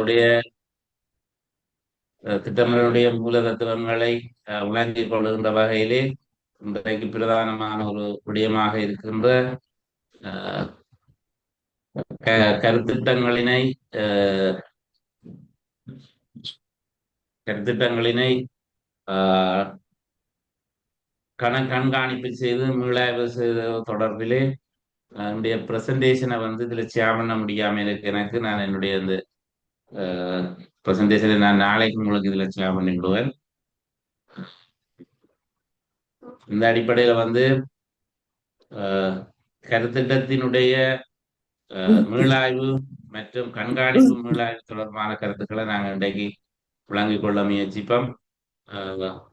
உடைய திட்டமிடலுடைய மூல தத்துவங்களை விளங்கிக் கொள்கின்ற வகையிலே இன்றைக்கு பிரதானமான ஒரு விடயமாக இருக்கின்ற அஹ், கருத்திட்டங்களினை அஹ், கருத்திட்டங்களினை அஹ், கண்காணிப்பு செய்து மீளாய்வு செய்த தொடர்பிலே என்னுடைய பிரசன்டேஷனை வந்து இதில் ஷேர் பண்ண முடியாம எனக்கு நான் என்னுடைய இந்த பிரசன்டேஷனை நான் நாளைக்கு உங்களுக்கு இதில் ஷேர் பண்ணி விடுவேன். இந்த அடிப்படையில் வந்து அஹ், கருத்திட்டத்தினுடைய மீளாய்வு மற்றும் கண்காணிப்பு மீளாய்வு தொடர்பான கருத்துக்களை நாங்கள் இன்றைக்கு விளங்கிக் கொள்ள முயற்சிப்போம்.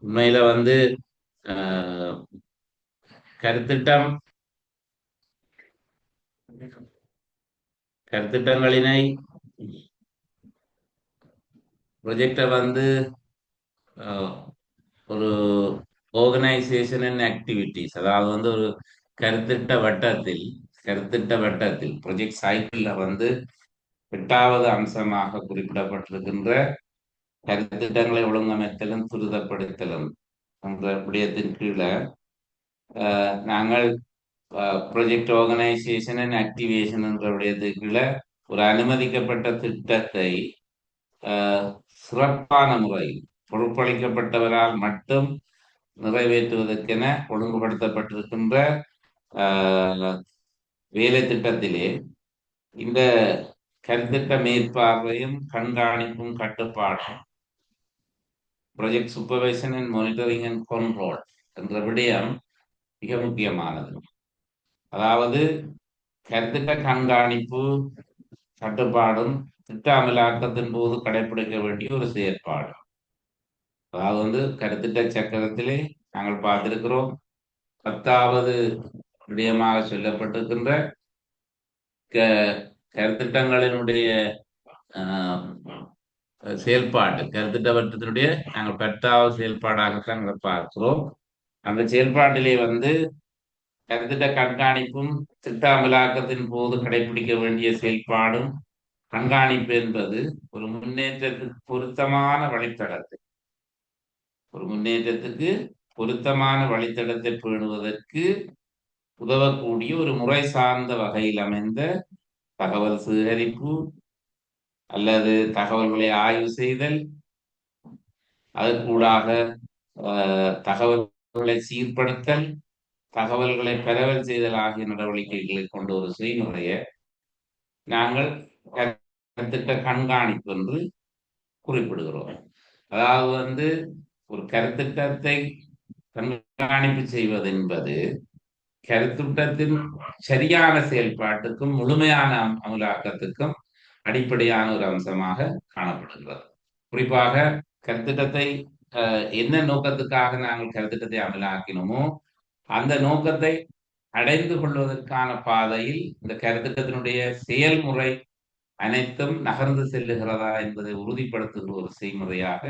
உண்மையில வந்து அஹ், கருத்திட்டம் கருத்திட்டங்களினை ப்ரொஜெக்டை வந்து அஹ், ஒரு ஆர்கனைசேஷன் அண்ட் ஆக்டிவிட்டிஸ், அதாவது வந்து ஒரு கருத்திட்ட வட்டத்தில் கருத்திட்ட வட்டத்தில் ப்ரொஜெக்ட் சைக்கிள்ல வந்து 8வது அம்சமாக குறிப்பிடப்பட்டிருக்கின்ற கருத்திட்டங்களை ஒழுங்கமைத்தலும் துரிதப்படுத்தலும் என்ற விடயத்தின் கீழே நாங்கள் ப்ரொஜெக்ட் ஆர்கனைசேஷன் அண்ட் ஆக்டிவேஷன் என்ற விடயத்துக்கு கீழே ஒரு அனுமதிக்கப்பட்ட திட்டத்தை சிறப்பான முறையில் பொறுப்பளிக்கப்பட்டவரால் மட்டும் நிறைவேற்றுவதற்கென ஒழுங்குபடுத்தப்பட்டிருக்கின்ற வேலை திட்டத்திலே இந்த கருத்திட்ட மேற்பார்வையும் கண்காணிப்பும் கட்டுப்பாடும் project supervision and monitoring and control என்ற விடயம் மிக முக்கியமானது. அதாவது கருத்திட்ட கண்காணிப்பு கட்டுப்பாடும் திட்ட அமலாக்கத்தின் போது கடைபிடிக்க வேண்டிய ஒரு செயற்பாடு. அதாவது வந்து கருத்திட்ட சக்கரத்திலே நாங்கள் பார்த்திருக்கிறோம் 10வது விடயமாக சொல்லப்பட்டிருக்கின்ற கருத்திட்டங்களினுடைய செயல்பாடு கருத்திட்டவற்றத்தினுடைய நாங்கள் 10வது செயல்பாடாகத்தான் நாங்கள் பார்க்கிறோம். அந்த செயல்பாட்டிலே வந்து கருத்திட்ட கண்காணிப்பும் திட்ட அமலாக்கத்தின் போது கடைபிடிக்க வேண்டிய செயல்பாடும் கண்காணிப்பு என்பது ஒரு முன்னேற்றத்துக்கு பொருத்தமான வழித்தடத்தை பேணுவதற்கு உதவக்கூடிய ஒரு முறை சார்ந்த வகையில் அமைந்த தகவல் சேகரிப்பு அல்லது தகவல்களை ஆய்வு செய்தல், அதற்கூடாக தகவல்களை சீர்படுத்தல், தகவல்களை பரவல் செய்தல் ஆகிய நடவடிக்கைகளை கொண்ட ஒரு செய்முறையை நாங்கள் கருத்திட்ட கண்காணிப்பு என்று குறிப்பிடுகிறோம். அதாவது வந்து ஒரு கருத்திட்டத்தை கண்காணிப்பு செய்வது என்பது கருத்திட்டத்தின் சரியான செயல்பாட்டுக்கும் முழுமையான அமலாக்கத்துக்கும் அடிப்படையான ஒரு அம்சமாக காணப்படுகிறது. குறிப்பாக கருத்திட்டத்தை என்ன நோக்கத்துக்காக நாங்கள் கருத்திட்டத்தை அமலாக்கினோமோ அந்த நோக்கத்தை அடைந்து கொள்வதற்கான பாதையில் இந்த கருத்திட்டத்தினுடைய செயல்முறை அனைத்தும் நகர்ந்து செல்லுகிறதா என்பதை உறுதிப்படுத்துகிற ஒரு செய்முறையாக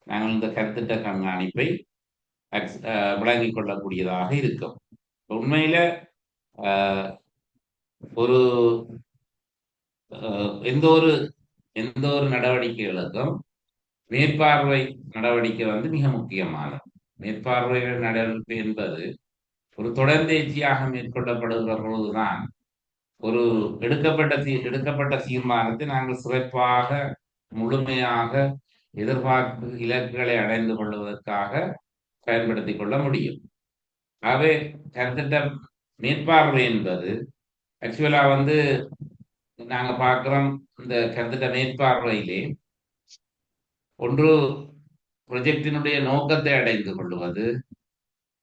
நாங்கள் இந்த கருத்திட்ட கண்காணிப்பை விளங்கிக் கொள்ளக்கூடியதாக இருக்கும். உண்மையில ஒரு எந்த ஒரு நடவடிக்கைகளுக்கும் மேற்பார்வை நடவடிக்கை வந்து மிக முக்கியமானது. மேற்பார்வை நடவடிக்கை என்பது ஒரு தொடர்ந்தேர்ச்சியாக மேற்கொள்ளப்படுகிற பொழுதுதான் ஒரு எடுக்கப்பட்ட தீர்மானத்தை நாங்கள் சிறப்பாக முழுமையாக எதிர்பார்ப்பு இலக்குகளை அடைந்து கொள்வதற்காக பயன்படுத்திக் கொள்ள முடியும். ஆகவே கருத்திட்ட மேற்பார்வை என்பது ஆக்சுவலா வந்து நாங்க பார்க்கிறோம் இந்த கருத்திட்ட மேற்பார்வையிலே ஒன்று ப்ரொஜெக்டினுடைய நோக்கத்தை அடைந்து கொள்வது,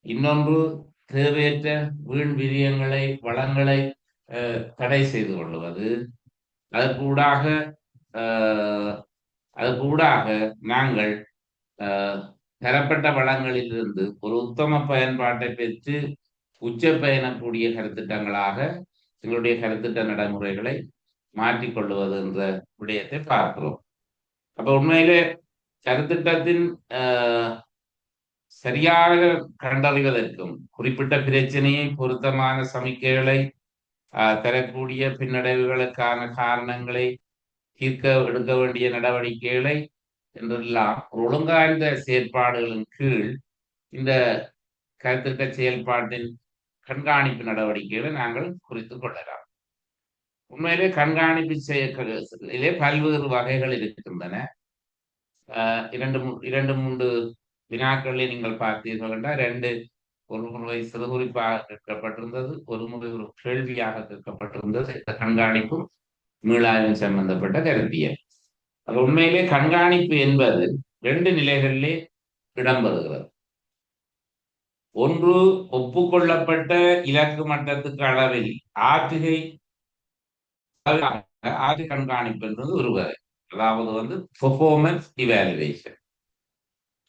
இன்னொன்று தேவையற்ற வீண் விரியங்களை வளங்களை தடை செய்து கொள்வது, அதற்கூடாக நாங்கள் தரப்பட்ட வளங்களிலிருந்து ஒரு உத்தம பயன்பாட்டை பெற்று உச்ச பயணக்கூடிய கருத்திட்டங்களாக எங்களுடைய கருத்திட்ட நடைமுறைகளை மாற்றிக்கொள்வது என்ற விடயத்தை பார்க்கிறோம். அப்ப உண்மையிலே கருத்திட்டத்தின் சரியாக கண்டறிவதற்கும் குறிப்பிட்ட பிரச்சனையை பொருத்தமான சமிக்கைகளை தரக்கூடிய பின்னடைவுகளுக்கான காரணங்களை எடுக்க வேண்டிய நடவடிக்கைகளை என்றெல்லாம் ஒரு ஒழுங்காய்ந்த செயற்பாடுகளின் கீழ் இந்த கருத்திட்ட செயல்பாட்டின் கண்காணிப்பு நடவடிக்கைகளை நாங்கள் குறித்துக் கொள்ளலாம். உண்மையிலே கண்காணிப்பு செய்ய பல்வேறு வகைகள் இருக்கின்றன. இரண்டு மூன்று வினாக்களை நீங்கள் பார்த்தீர்கள் என்றால் ஒரு முறை சிறுகுறிப்பாக கேட்கப்பட்டிருந்தது, ஒரு முறை ஒரு கேள்வியாக கேட்கப்பட்டிருந்தது. இந்த கண்காணிப்பும் மீளாய்வும் சம்பந்தப்பட்ட கருத்தியல். அது உண்மையிலே கண்காணிப்பு என்பது 2 நிலைகளிலே இடம்பெறுகிறது. ஒன்று, ஒப்புக்கொள்ளப்பட்ட இலக்கு மட்டத்துக்கு அளவில் ஆற்றுகை கண்காணிப்பு என்பது ஒரு வகை. அதாவது பெர்ஃபார்மன்ஸ் இவாலுவேஷன்.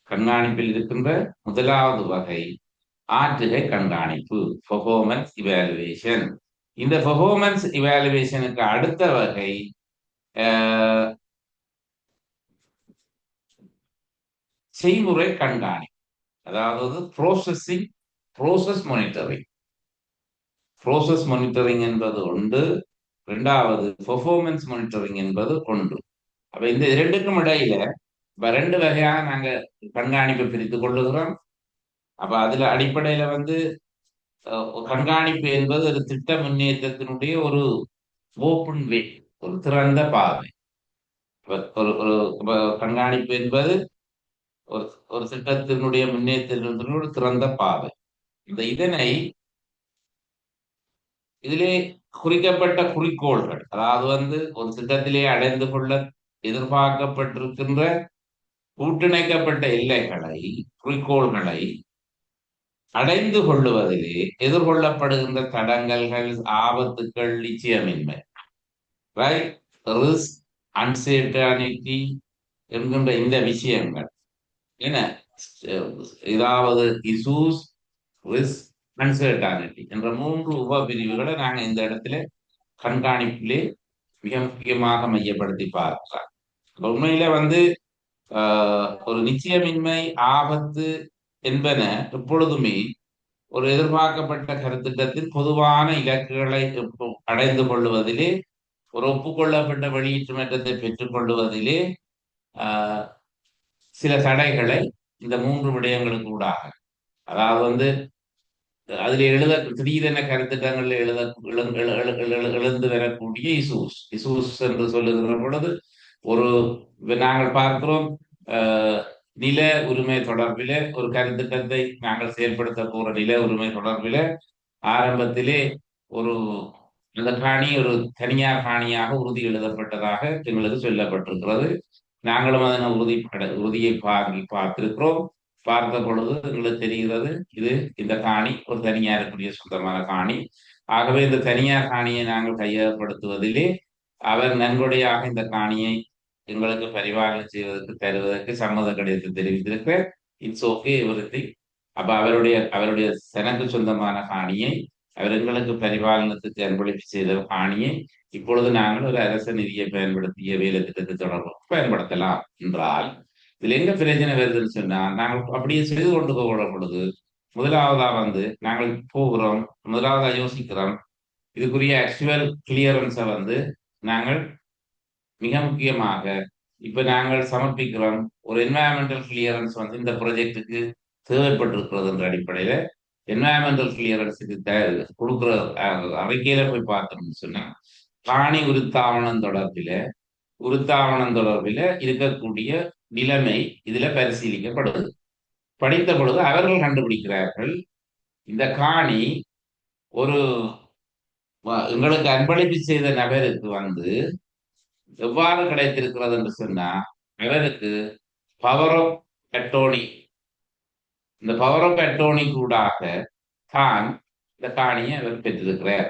கண்காணிப்பில் இருக்கின்ற முதலாவது வகை ஆற்றுகை கண்காணிப்பு, பெர்ஃபார்மன்ஸ் இவாலுவேஷன். இந்த பெர்ஃபார்மன்ஸ் இவாலுவேஷனுக்கு அடுத்த வகை செய்முறை கண்காணிப்பு, அதாவது ப்ரோசஸ் மானிட்டரிங். ப்ரோசஸ் மானிட்டரிங் என்பது ஒன்று, இரண்டாவது பெர்ஃபார்மன்ஸ் மானிட்டரிங் என்பது ஒன்று. அப்ப இந்த இரண்டுக்கும் இடையில 2 வகையாக நாங்க கண்காணிப்பை பிரித்துக் கொள்ளுகிறோம். அப்ப அதுல அடிப்படையில கண்காணிப்பு என்பது ஒரு திட்ட முன்னேற்றத்தினுடைய ஒரு ஓப்பன் வே, ஒரு திறந்த பாதை. ஒரு கண்காணிப்பு என்பது ஒரு ஒரு திட்டத்தினுடைய முன்னேற்றத்தினுடைய ஒரு திறந்த பாதை. இதிலே குறிக்கப்பட்ட குறிக்கோள்கள், அதாவது ஒரு திட்டத்திலே அடைந்து கொள்ள எதிர்பார்க்கப்பட்டிருக்கின்ற கூட்டிணைக்கப்பட்ட எல்லைகளை, குறிக்கோள்களை அடைந்து கொள்ளுவதிலே எதிர்கொள்ளப்படுகின்ற தடங்கல்கள், ஆபத்துக்கள், நிச்சயமின்மை, ரைட், ரிஸ்க், அன்சர்டனிட்டி என்கின்ற இந்த விஷயங்கள் என்ன, ஏதாவது இஷ்யூஸ், ரிஸ்க், அன்சர்டனிட்டி என்ற 3 உப பிரிவுகளை நாங்கள் இந்த இடத்துல கண்காணிப்பிலே மிக முக்கியமாக மையப்படுத்தி பார்க்கிறோம். உண்மையில ஒரு நிச்சயமின்மை, ஆபத்து என்பன எப்பொழுதுமே ஒரு எதிர்பார்க்கப்பட்ட கருத்திட்டத்தின் பொதுவான இலக்குகளை அடைந்து கொள்ளுவதிலே, ஒரு ஒப்புக்கொள்ளப்பட்ட வெளியீட்டு மாற்றத்தை பெற்றுக் கொள்ளுவதிலே சில தடைகளை இந்த 3 விடயங்களுக்கு ஊடாக, அதாவது அதில் திடீரென கருத்திட்டங்கள் எழுந்து வரக்கூடிய இசூஸ் என்று சொல்லுகிற பொழுது, நாங்கள் பார்க்கிறோம், நில உரிமை தொடர்பில ஒரு கருத்திட்டத்தை நாங்கள் செயல்படுத்த போற நில உரிமை தொடர்பில ஆரம்பத்திலே அந்த காணி ஒரு தனியார் காணியாக உறுதி எழுதப்பட்டதாக எங்களுக்கு சொல்லப்பட்டிருக்கிறது. நாங்களும் அதனை உறுதியை பார்த்திருக்கிறோம். பார்த்த பொழுது எங்களுக்கு தெரிகிறது, இந்த காணி ஒரு தனியாருக்குரிய சொந்தமான காணி. ஆகவே இந்த தனியார் காணியை நாங்கள் கையகப்படுத்துவதிலே அவர் நன்கொடையாக இந்த காணியை எங்களுக்கு பரிபாலனை செய்வதற்கு தருவதற்கு சம்மத கடிதத்தை தெரிவித்திருக்க, இட்ஸ் ஓகே எவ்ரிதிங். அப்ப அவருடைய தனக்கு சொந்தமான காணியை அவர் எங்களுக்கு பரிபாலனத்துக்கு அன்பளிப்பு செய்த காணியை இப்பொழுது நாங்கள் ஒரு அரச நிதியை பயன்படுத்திய வேலை திட்டத்தை தொடர்பு பயன்படுத்தலாம் என்றால், இதுல எங்க பிரச்சனை வருதுன்னு சொன்னா, நாங்கள் அப்படியே செய்து கொண்டு போகிற பொழுது முதலாவதா நாங்கள் போகிறோம், முதலாவதா யோசிக்கிறோம், இதுக்குரிய ஆக்சுவல் கிளியரன்ஸை நாங்கள் மிக முக்கியமாக இப்ப நாங்கள் சமர்ப்பிக்கிறோம். ஒரு என்வாயன்மெண்டல் கிளியரன்ஸ் இந்த ப்ராஜெக்டுக்கு தேவைப்பட்டிருக்கிறது என்ற அடிப்படையில என்வாயன்மெண்டல் கிளியரன்ஸுக்கு கொடுக்குற அறிக்கையில போய் பார்த்தோம்னு சொன்னா, காணி உருத்தாவணம் தொடர்பில இருக்கக்கூடிய நிலைமை இதுல பரிசீலிக்கப்படுது. படித்த பொழுது அவர்கள் கண்டுபிடிக்கிறார்கள், இந்த காணி எங்களுக்கு அன்பளிப்பு செய்த நபருக்கு எவ்வாறு கிடைத்திருக்கிறது என்று சொன்னா, அவருக்கு பவர் ஆஃப் அட்டோர்னி, இந்த பவர் ஆஃப் அட்டோர்னி கூடாக தான் இந்த காணியை அவர் பெற்றிருக்கிறார்.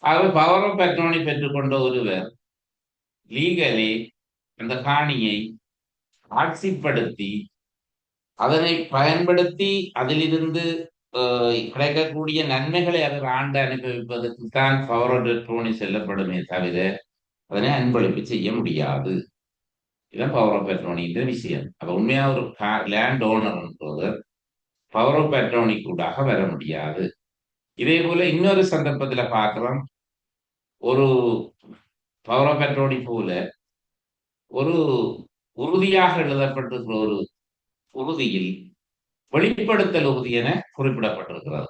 அவர் பவர் ஆஃப் அட்டோர்னி பெற்றுக்கொண்ட ஒருவர் லீகலி அந்த காணியை ஆட்சிப்படுத்தி அதனை பயன்படுத்தி அதிலிருந்து கிடைக்கக்கூடிய நன்மைகளை அவர் ஆண்டு அனுபவிப்பதற்கு தான் பவர் ஆஃப் அட்டோர்னி செல்லப்படுமே தவிர அதனை அன்பளிப்பு செய்ய முடியாது. இதுதான் பவர் ஆஃப் அட்டோர்னின்ற விஷயம். அப்ப உண்மையா ஒரு land owner power of attorney கூடாக வர முடியாது. இதே போல இன்னொரு சந்தர்ப்பத்துல பார்க்கிறோம், ஒரு பவர் ஆஃப் அட்டர்னி போல ஒரு உறுதியாக எழுதப்பட்டிருக்கிற ஒரு உறுதியில் வெளிப்படுத்தல் உறுதி என குறிப்பிடப்பட்டிருக்கிறது.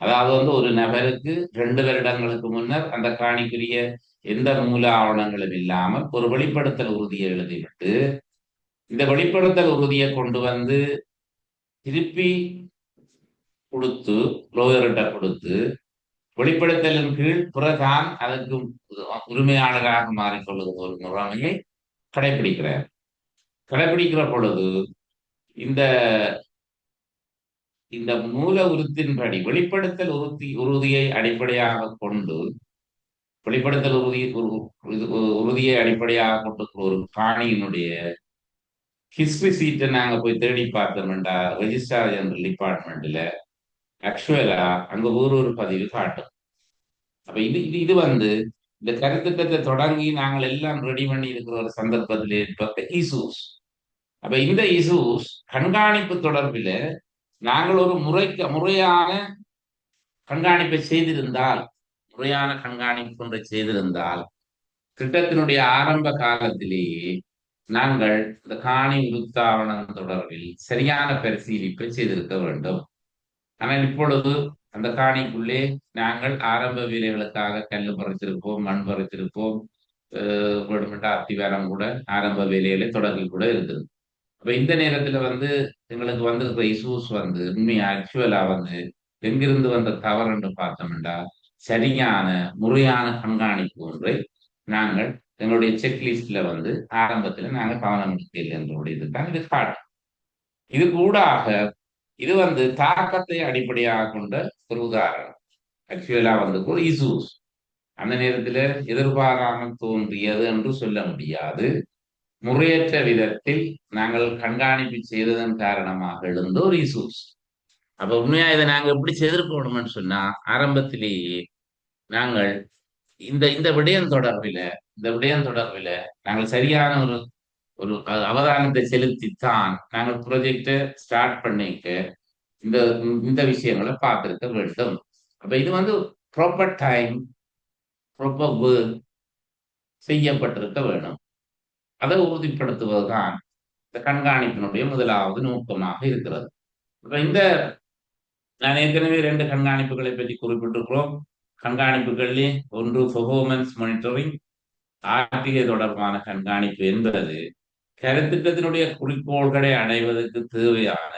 அதாவது ஒரு நபருக்கு 2 வருடங்களுக்கு முன்னர் அந்த காணிக்குரிய எந்த மூல ஆவணங்களும் இல்லாமல் ஒரு வெளிப்படுத்தல் உறுதியை எழுதிவிட்டு இந்த வெளிப்படுத்தல் உறுதியை கொண்டு வந்து திருப்பி கொடுத்து லோயர்கிட்ட கொடுத்து வெளிப்படுத்தலின் கீழ் பிறதான் அதற்கு உரிமையாளராக மாறிக்கொள்ளுகிற ஒரு முறைமையை கடைபிடிக்கிறார். கடைபிடிக்கிற பொழுது இந்த இந்த மூல உறுத்தின்படி வெளிப்படுத்தல் உறுதியை அடிப்படையாக கொண்டு வெளிப்படுத்தல் உறுதியை அடிப்படையாக கொண்டு ஒரு காணியினுடைய ஹிஸ்டரி சீட்டை நாங்க போய் தேடி பார்த்தோம்டா ரெஜிஸ்ட்ரார் ஜெனரல் டிபார்ட்மெண்ட்ல ஆக்சுவலா அங்க ஒரு பதிவு காட்டும். அப்ப இது இது இது இந்த கருத்திட்டத்தை தொடங்கி நாங்கள் எல்லாம் ரெடி பண்ணி இருக்கிற ஒரு சந்தர்ப்பத்தில் ஏற்பட்ட இசூஸ். அப்ப இந்த இசூஸ் கண்காணிப்பு தொடர்பில் நாங்கள் ஒரு முறையான கண்காணிப்பை செய்திருந்தால் முறையான கண்காணிப்பு ஒன்றை செய்திருந்தால் திட்டத்தினுடைய ஆரம்ப காலத்திலேயே நாங்கள் இந்த காணி உறுத்தாவணம் தொடர்பில் சரியான பரிசீலிப்பை செய்திருக்க வேண்டும். ஆனால் இப்பொழுது அந்த காணிக்குள்ளே நாங்கள் ஆரம்ப வேலைகளுக்காக கல் பறிச்சிருப்போம், மண் பறிச்சிருப்போம், அத்திவாரம் கூட ஆரம்ப வேலைகளை தொடரில் கூட இருக்குது. அப்ப இந்த நேரத்துல எங்களுக்கு வந்திருக்கிற இஷ்யூஸ் உண்மையா ஆக்சுவலா எங்கிருந்து வந்த தவறுன்னு பார்த்தோம்டா சரியான முறையான கண்காணிப்பு ஒன்றை நாங்கள் எங்களுடைய செக்லிஸ்ட்ல ஆரம்பத்துல நாங்கள் கவனம் எடுக்கல என்றுடையது தான் இது காட்டும். இது கூடாக இது தாக்கத்தை அடிப்படையாக கொண்ட ஒரு உதாரணம். ஆக்சுவலா ஒரு இஷ்யூஸ் அந்த நேரத்துல எதிர்பாராமல் தோன்றியது என்று சொல்ல முடியாது. முறையற்ற விதத்தில் நாங்கள் கண்காணிப்பு செய்ததன் காரணமாக எழுந்த ஒரு இஷ்யூஸ். அப்ப உண்மையா இதை நாங்க எப்படி செய்திருக்கணும்னு சொன்னா ஆரம்பத்திலேயே நாங்கள் இந்த இந்த விடயம் தொடர்பில நாங்கள் சரியான ஒரு ஒரு அவதானத்தை செலுத்தித்தான் நாங்கள் ப்ரொஜெக்டை ஸ்டார்ட் பண்ணிக்க இந்த இந்த விஷயங்களை பார்த்திருக்க வேண்டும். அப்ப இது ப்ராப்பர் டைம் ப்ராப்பர் செய்யப்பட்டிருக்க வேண்டும். அதை உறுதிப்படுத்துவதுதான் இந்த கண்காணிப்பினுடைய முதலாவது நோக்கமாக இருக்கிறது. இப்ப நான் ஏற்கனவே 2 கண்காணிப்புகளை பற்றி குறிப்பிட்டிருக்கிறோம். கண்காணிப்புகளிலே ஒன்று பெர்ஃபார்மன்ஸ் மானிட்டரிங், ஆர்டிஐ தொடர்பான கண்காணிப்பு என்பது கருத்திட்டத்தினுடைய குறிக்கோள்களை அடைவதற்கு தேவையான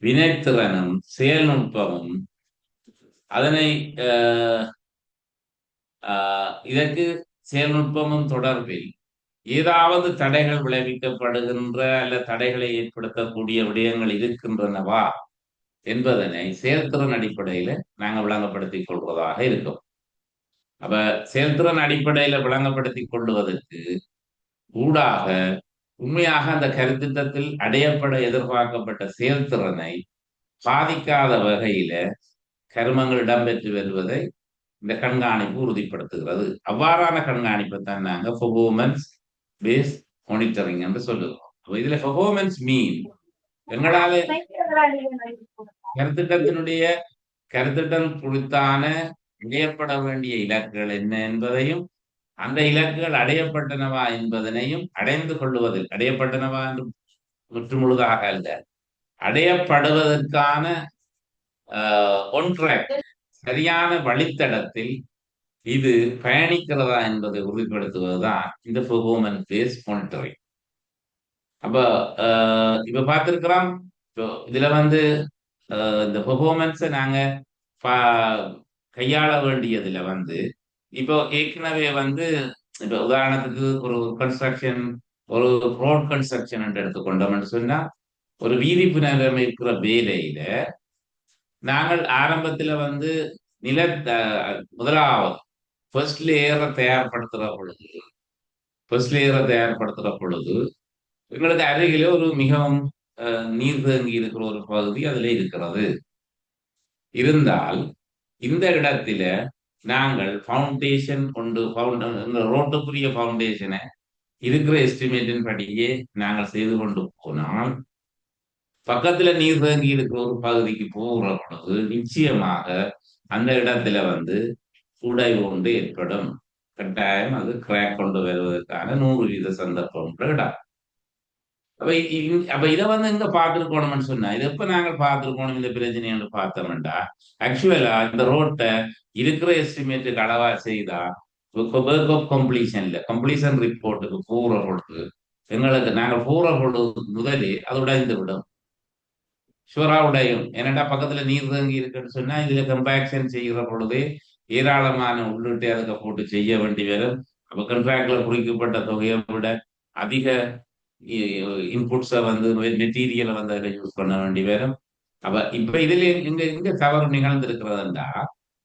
வினைத்திறனும் செயல்நுட்பமும் அதனை இதற்கு செயல்நுட்பமும் தொடர்பில் ஏதாவது தடைகள் விளைவிக்கப்படுகின்ற அல்ல தடைகளை ஏற்படுத்தக்கூடிய விடயங்கள் இருக்கின்றனவா என்பதனை செயல்திறன் அடிப்படையில நாங்கள் விளங்கப்படுத்திக் கொள்வதாக இருக்கும். அப்ப செயல்திறன் அடிப்படையில விளங்கப்படுத்திக் கொள்வதற்கு ஊடாக உண்மையாக அந்த கருத்திட்டத்தில் அடையப்பட எதிர்பார்க்கப்பட்ட செயல்திறனை பாதிக்காத வகையில கருமங்கள் இடம்பெற்று வருவதை இந்த கண்காணிப்பு உறுதிப்படுத்துகிறது. அவ்வாறான கண்காணிப்பை தான் நாங்க பெர்ஃபார்மன்ஸ் பேஸ் மானிட்டரிங் என்று சொல்லுவோம். இதுல பெர்ஃபார்மன்ஸ் மீன் எங்களால கருத்திட்டம் குறித்தான அடையப்பட வேண்டிய இலக்குகள் என்ன என்பதையும் அந்த இலக்குகள் அடையப்பட்டனவா என்பதனையும் அடைந்து கொள்ளுவதில் அடையப்பட்டனவா என்று முற்று முழுதாக அல்ல அடையப்படுவதற்கான சரியான வழித்தடத்தில் இது பயணிக்கிறதா என்பதை உறுதிப்படுத்துவதுதான் இந்த பெர்ஃபார்மன்ஸ் பேஸ் மானிட்டரிங். அப்ப இப்ப பார்த்திருக்கிறோம். இதுல இந்த பெர்ஃபார்மன்ஸை நாங்க கையாள வேண்டியதுல இப்போ ஏற்கனவே இப்ப உதாரணத்துக்கு ஒரு கன்ஸ்ட்ரக்ஷன் ஒரு ரோட் கன்ஸ்ட்ரக்ஷன் என்று எடுத்துக்கொண்டோம்னு சொன்னா ஒரு வீதி புனரமைக்கிற வேலையில நாங்கள் ஆரம்பத்துல நில முதலாவது ஃபர்ஸ்ட் லேயரை தயார்படுத்துற பொழுது எங்களுக்கு அருகிலே ஒரு மிகவும் நீர் தேங்கி இருக்கிற ஒரு பகுதி அதுல இருக்கிறது. இருந்தால் இந்த இடத்துல நாங்கள் ஃபவுண்டேஷன் கொண்டு ரோட்டுக்குரிய ஃபவுண்டேஷனை இருக்கிற எஸ்டிமேட்டின் படியே நாங்கள் செய்து கொண்டு போனால் பக்கத்துல நீர் தேங்கி இருக்கிற ஒரு பகுதிக்கு போகிற பொழுது நிச்சயமாக அந்த இடத்துல உடைவு ஒன்று ஏற்படும். கட்டாயம் அது கிராக் கொண்டு வருவதற்கான 100% சந்தர்ப்பம் இடம். அப்ப இதை வந்து எங்க பார்த்துருக்கணும்னு சொன்னா இது எப்ப நாங்கள் பார்த்துருக்கணும் இந்த பிரச்சனை என்று பார்த்தோம்டா ஆக்சுவலா இந்த ரோட்டை இருக்கிற எஸ்டிமேட்டுக்கு அளவா செய்தா ஒர்க் ஆஃப் கம்ப்ளீஷன்ல கம்ப்ளீஷன் ரிப்போர்ட்டுக்கு போற பொழுது எங்களுக்கு நாங்கள் போற பொழுது முதலே அது உடைந்து விடும். ஷுவரா உடையும். ஏன்னாடா பக்கத்துல நீர் தேங்கி இருக்குன்னு சொன்னா இதுல கம்பேக்ஷன் செய்கிற பொழுதே ஏராளமான உள்ளிட்டு அதுக்கு போட்டு செய்ய வேண்டி வரும். அப்ப கண்ட்ராக்ட்ல குறிக்கப்பட்ட தொகையை விட அதிக இன்புட்ஸை வந்து மெட்டீரியலை வந்து அதில் யூஸ் பண்ண வேண்டி வரும். அப்ப இப்ப இதுல இங்க இங்க தவறு நிகழ்ந்திருக்கிறதுண்டா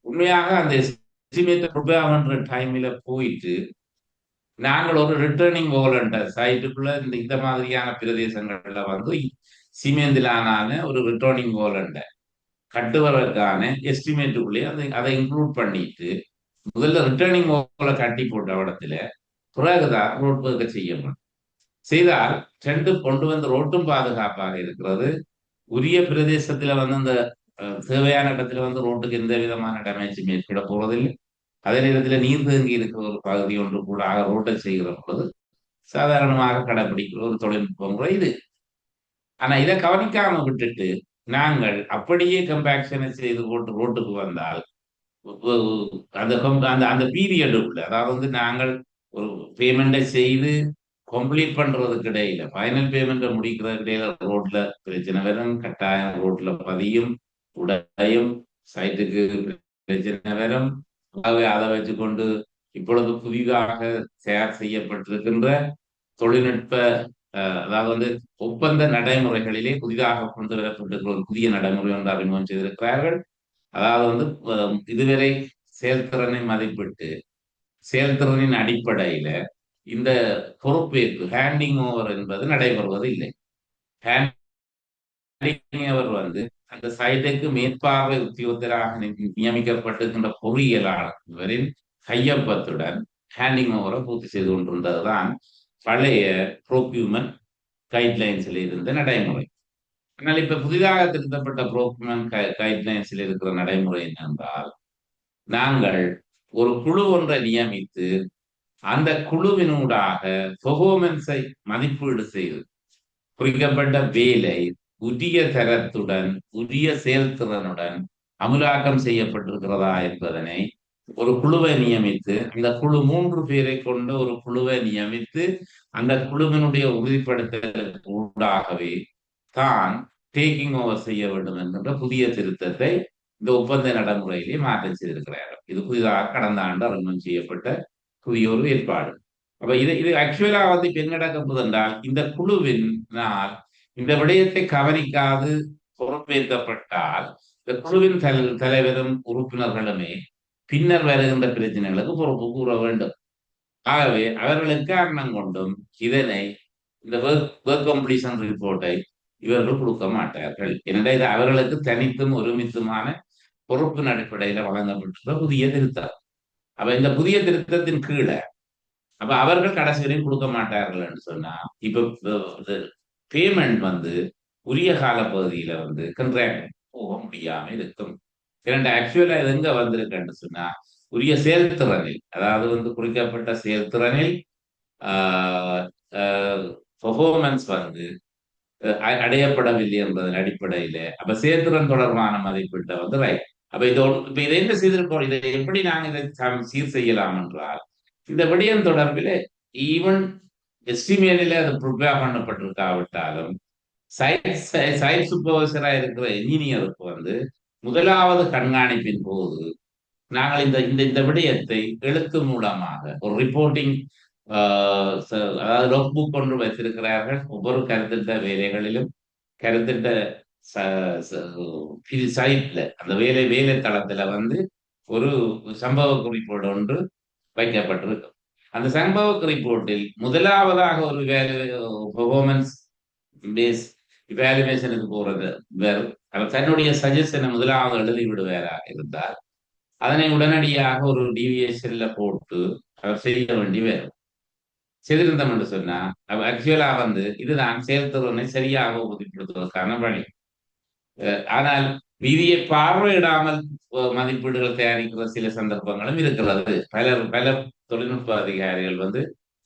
உண்மையாக அந்த எஸ்டிமேட் ப்ரிப்பேர் பண்ற டைம்ல போயிட்டு நாங்கள் ஒரு ரிட்டர்னிங் வாலண்டர் சைட்டுக்குள்ள இந்த மாதிரியான பிரதேசங்கள்ல வந்து சிமெந்திலான ஒரு ரிட்டர்னிங் வாலண்டர் கட்டுவதற்கான எஸ்டிமேட்டுக்குள்ளேயே அதை இன்க்ளூட் பண்ணிட்டு முதல்ல ரிட்டர்னிங் வாலை கட்டி போட்ட இடத்துல பிறகுதான் ரோட் ஒர்க்கை செய்யணும். செய்தால் ரெண்டு கொண்டு வந்து ரோட்டும் பாதுகாப்பாக இருக்கிறது. உரிய பிரதேசத்துல வந்து அந்த தேவையான இடத்துல வந்து ரோட்டுக்கு எந்த விதமான டேமேஜும் ஏற்பட போவதில்லை. அதே நேரத்தில் நீர் தேங்கி இருக்கிற ஒரு பகுதி ஒன்று கூட ரோட்டை செய்கிற பொழுது சாதாரணமாக கடைபிடிக்கிற ஒரு தொழில்நுட்பம் முறை இது. ஆனா இதை கவனிக்காம விட்டுட்டு நாங்கள் அப்படியே கம்பேக்ஷனை செய்து போட்டு ரோட்டுக்கு வந்தால் அந்த அந்த அந்த பீரியடுக்குள்ள அதாவது வந்து நாங்கள் ஒரு பேமெண்ட்டை செய்து கம்ப்ளீட் பண்றதுக்கு இடையில ஃபைனல் பேமெண்ட்டை முடிக்கிறதுக்கு இடையில ரோட்ல பிரச்சனை வரும். கட்டாயம் ரோட்ல பதியும் உடையும் சைட்டுக்கு பிரச்சனை வரும். அதை வச்சுக்கொண்டு இப்பொழுது புதிதாக தயார் செய்யப்பட்டிருக்கின்ற தொழில்நுட்ப அதாவது வந்து ஒப்பந்த நடைமுறைகளிலே புதிதாக கொண்டு வரப்பட்டிருக்கிற ஒரு புதிய நடைமுறை ஒன்று அறிமுகம் செய்திருக்கிறார்கள். அதாவது வந்து இதுவரை செயல்திறனை மதிப்பிட்டு செயல்திறனின் அடிப்படையில இந்த பொறுப்பேற்பு ஹேண்டிங் ஓவர் என்பது நடைபெறுவது இல்லை. ஹேண்டிங் ஓவர் வந்து அந்த சைட்டுக்கு மேற்பார்வை உத்தியோகத்தராக நியமிக்கப்பட்டிருக்கின்ற பொறியியலாளரின் கையொப்பத்துடன் ஹேண்டிங் ஓவரை பூர்த்தி செய்து கொண்டிருந்ததுதான் பழைய ப்ரோக்யூமெண்ட் கைட்லைன்ஸில் இருந்த நடைமுறை. ஆனால் இப்ப புதிதாக திருத்தப்பட்ட ப்ரோக்யூமெண்ட் கைட்லைன்ஸில் இருக்கிற நடைமுறை என்னென்றால் நாங்கள் ஒரு குழு ஒன்றை நியமித்து அந்த குழுவினூடாக பெர்ஃபார்மன்ஸை மதிப்பீடு செய்து குறிக்கப்பட்ட வேலை உரிய தரத்துடன் உரிய செயல்திறனுடன் அமுலாக்கம் செய்யப்பட்டிருக்கிறதா என்பதனை ஒரு குழுவை நியமித்து அந்த குழு 3 பேரை கொண்ட ஒரு குழுவை நியமித்து அந்த குழுவினுடைய உறுதிப்படுத்தலுக்கு ஊடாகவே தான் டேக்கிங் ஓவர் செய்ய வேண்டும் என்கின்ற புதிய திருத்தத்தை இந்த ஒப்பந்த நடைமுறையிலே மாற்றம் செய்திருக்கிறார்கள். இது புதிதாக கடந்த ஆண்டு அறிமுகம் செய்யப்பட்ட புதிய ஒரு ஏற்பாடு. அப்ப இது ஆக்சுவலா வந்து இப்ப என்ன நடக்க போகுது என்றால் இந்த குழுவினால் இந்த விடயத்தை கவனிக்காது பொறுப்பேற்கப்பட்டால் இந்த குழுவின் தலைவரும் உறுப்பினர்களுமே பின்னர் வருகின்ற பிரச்சனைகளுக்கு பொறுப்பு கூற வேண்டும். ஆகவே அவர்களுக்கு காரணம் கொண்டும் இதனை இந்த ஒர்க் கம்ப்ளீஷன் ரிப்போர்ட்டை இவர்கள் கொடுக்க மாட்டார்கள். எனவே இது அவர்களுக்கு தனித்தும் ஒருமித்துமான பொறுப்பின் அடிப்படையில வழங்கப்பட்டுள்ள புதிய திருத்தம். அப்ப இந்த புதிய திருத்தத்தின் கீழே அப்ப அவர்கள் கடைசி வரையும் கொடுக்க மாட்டார்கள் என்று சொன்னா இப்ப பேமெண்ட் வந்து உரிய கால பகுதியில வந்து கண்ட்ராக்ட் போக முடியாம இருக்கும். இரண்டு ஆக்சுவலா இது எங்க வந்திருக்குன்னு சொன்னா உரிய செயல்திறனில் அதாவது வந்து குறிக்கப்பட்ட செயல்திறனில் பெர்ஃபார்மன்ஸ் வந்து அடையப்படவில்லை என்பதன் அடிப்படையில அப்ப செயல்திறன் தொடர்பான மதிப்பீட்டை வந்து ரைட். அப்ப இப்ப இதை என்ன செய்திருக்கோம் இதை எப்படி நாங்க இதை சீர் செய்யலாம் என்றால் இந்த விடயம் தொடர்பில் ஈவன் எஸ்டிமேட்டில் அது ப்ரிப்பேர் பண்ணப்பட்டிருக்காவிட்டாலும் சைட் சூப்பர்வைசரா இருக்கிற என்ஜினியருக்கு வந்து முதலாவது கண்காணிப்பின் போது நாங்கள் இந்த இந்த இந்த விடயத்தை எழுத்து மூலமாக ஒரு ரிப்போர்ட்டிங் அதாவது நோட் புக் ஒன்று வைத்திருக்கிறார்கள். ஒவ்வொரு கருத்திட்ட வேலைகளிலும் கருத்திட்ட சைட்ல அந்த வேலை தளத்துல வந்து ஒரு சம்பவ குறிப்போடு ஒன்று வைக்கப்பட்டிருக்கு. அந்த சம்பவ ரிப்போர்ட்டில் முதலாவதாக ஒரு பெர்ஃபார்மன்ஸ் பேஸ் இவாலுவேஷனுக்கு போறது வேறு அவர் தன்னுடைய சஜஷனை முதலாவது எழுதி விடுவாரா இருந்தால் அதனை உடனடியாக ஒரு டிவியேஷன்ல போட்டு அவர் செய்ய வேண்டி வரும். செய்திருந்தோம் என்று சொன்னா ஆக்சுவலா வந்து இதுதான் செயல்திறனை சரியாக உறுதிப்படுத்துவதற்கான வழி. ஆனால் விதியை பார்வையிடாமல் மதிப்பீடுகள் தயாரிக்கிற சில சந்தர்ப்பங்களும் இருக்கிறது. பல தொழில்நுட்ப அதிகாரிகள்